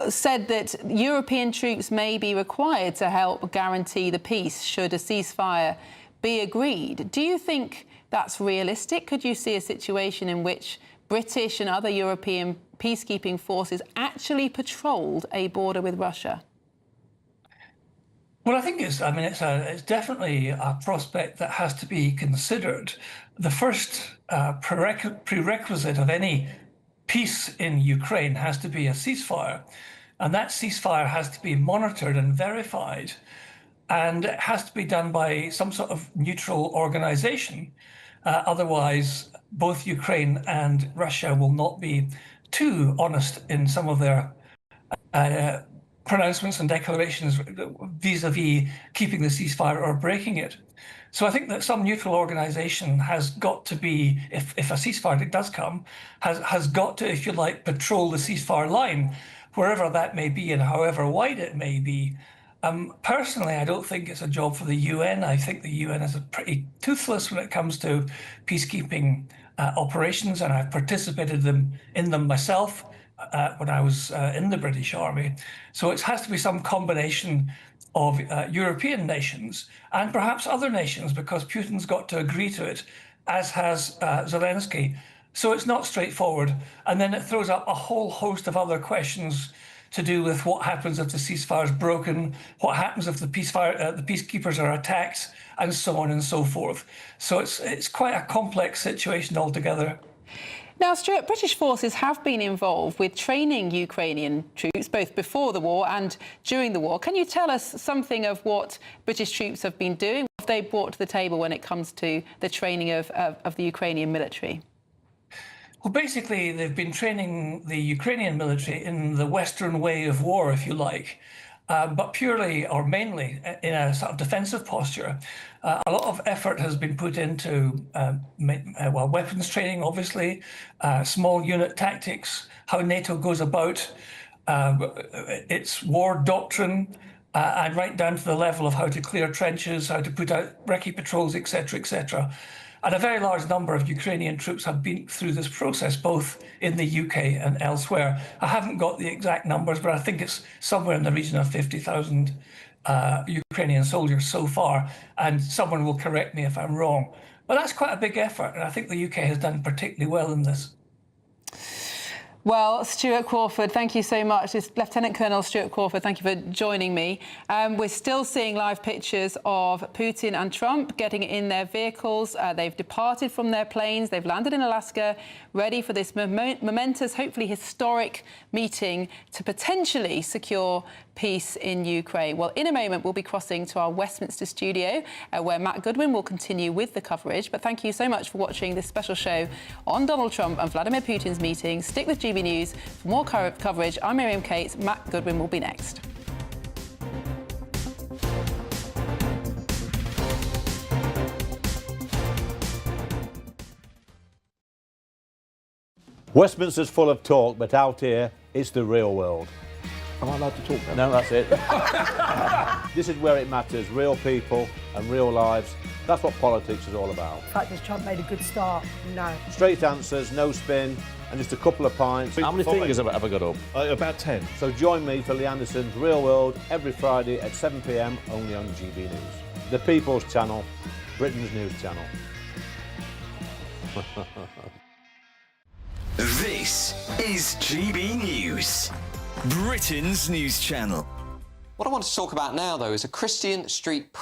said that European troops may be required to help guarantee the peace should a ceasefire be agreed. Do you think that's realistic? Could you see a situation in which British and other European peacekeeping forces actually patrolled a border with Russia? Well, I think it's definitely a prospect that has to be considered. The first prerequisite of any peace in Ukraine has to be a ceasefire, and that ceasefire has to be monitored and verified, and it has to be done by some sort of neutral organization. Otherwise, both Ukraine and Russia will not be too honest in some of their pronouncements and declarations vis-a-vis keeping the ceasefire or breaking it. So I think that some neutral organization has got to be, if a ceasefire does come, has got to, if you like, patrol the ceasefire line, wherever that may be and however wide it may be. Personally, I don't think it's a job for the UN. I think the UN is pretty toothless when it comes to peacekeeping operations, and I've participated in them myself when I was in the British Army. So it has to be some combination of European nations and perhaps other nations, because Putin's got to agree to it, as has Zelensky. So it's not straightforward. And then it throws up a whole host of other questions to do with what happens if the ceasefire is broken, what happens if the peacekeepers are attacked, and so on and so forth. So it's quite a complex situation altogether. Now, Stuart, British forces have been involved with training Ukrainian troops both before the war and during the war. Can you tell us something of what British troops have been doing? What have they brought to the table when it comes to the training of the Ukrainian military? Well, basically, they've been training the Ukrainian military in the Western way of war, if you like, but purely or mainly in a sort of defensive posture. A lot of effort has been put into weapons training, obviously, small unit tactics, how NATO goes about its war doctrine, and right down to the level of how to clear trenches, how to put out recce patrols, etc., etc. And a very large number of Ukrainian troops have been through this process, both in the UK and elsewhere. I haven't got the exact numbers, but I think it's somewhere in the region of 50,000 Ukrainian soldiers so far, and someone will correct me if I'm wrong. But that's quite a big effort, and I think the UK has done particularly well in this. Well, Stuart Crawford, thank you so much. It's Lieutenant Colonel Stuart Crawford, thank you for joining me. We're still seeing live pictures of Putin and Trump getting in their vehicles. They've departed from their planes. They've landed in Alaska, ready for this momentous, hopefully historic meeting to potentially secure peace in Ukraine. Well, in a moment, we'll be crossing to our Westminster studio, where Matt Goodwin will continue with the coverage. But thank you so much for watching this special show on Donald Trump and Vladimir Putin's meeting. Stick with GB News for more coverage. I'm Miriam Cates. Matt Goodwin will be next. Westminster's full of talk, but out here, it's the real world. Am I allowed to talk now? No, that's it. This is where it matters. Real people and real lives. That's what politics is all about. In fact, has Trump made a good start? No. Straight answers, no spin, and just a couple of pints. How many fingers have I got up? About 10. So join me for Lee Anderson's Real World every Friday at 7 p.m. only on GB News. The People's Channel, Britain's news channel. This is GB News, Britain's news channel. What I want to talk about now, though, is a Christian street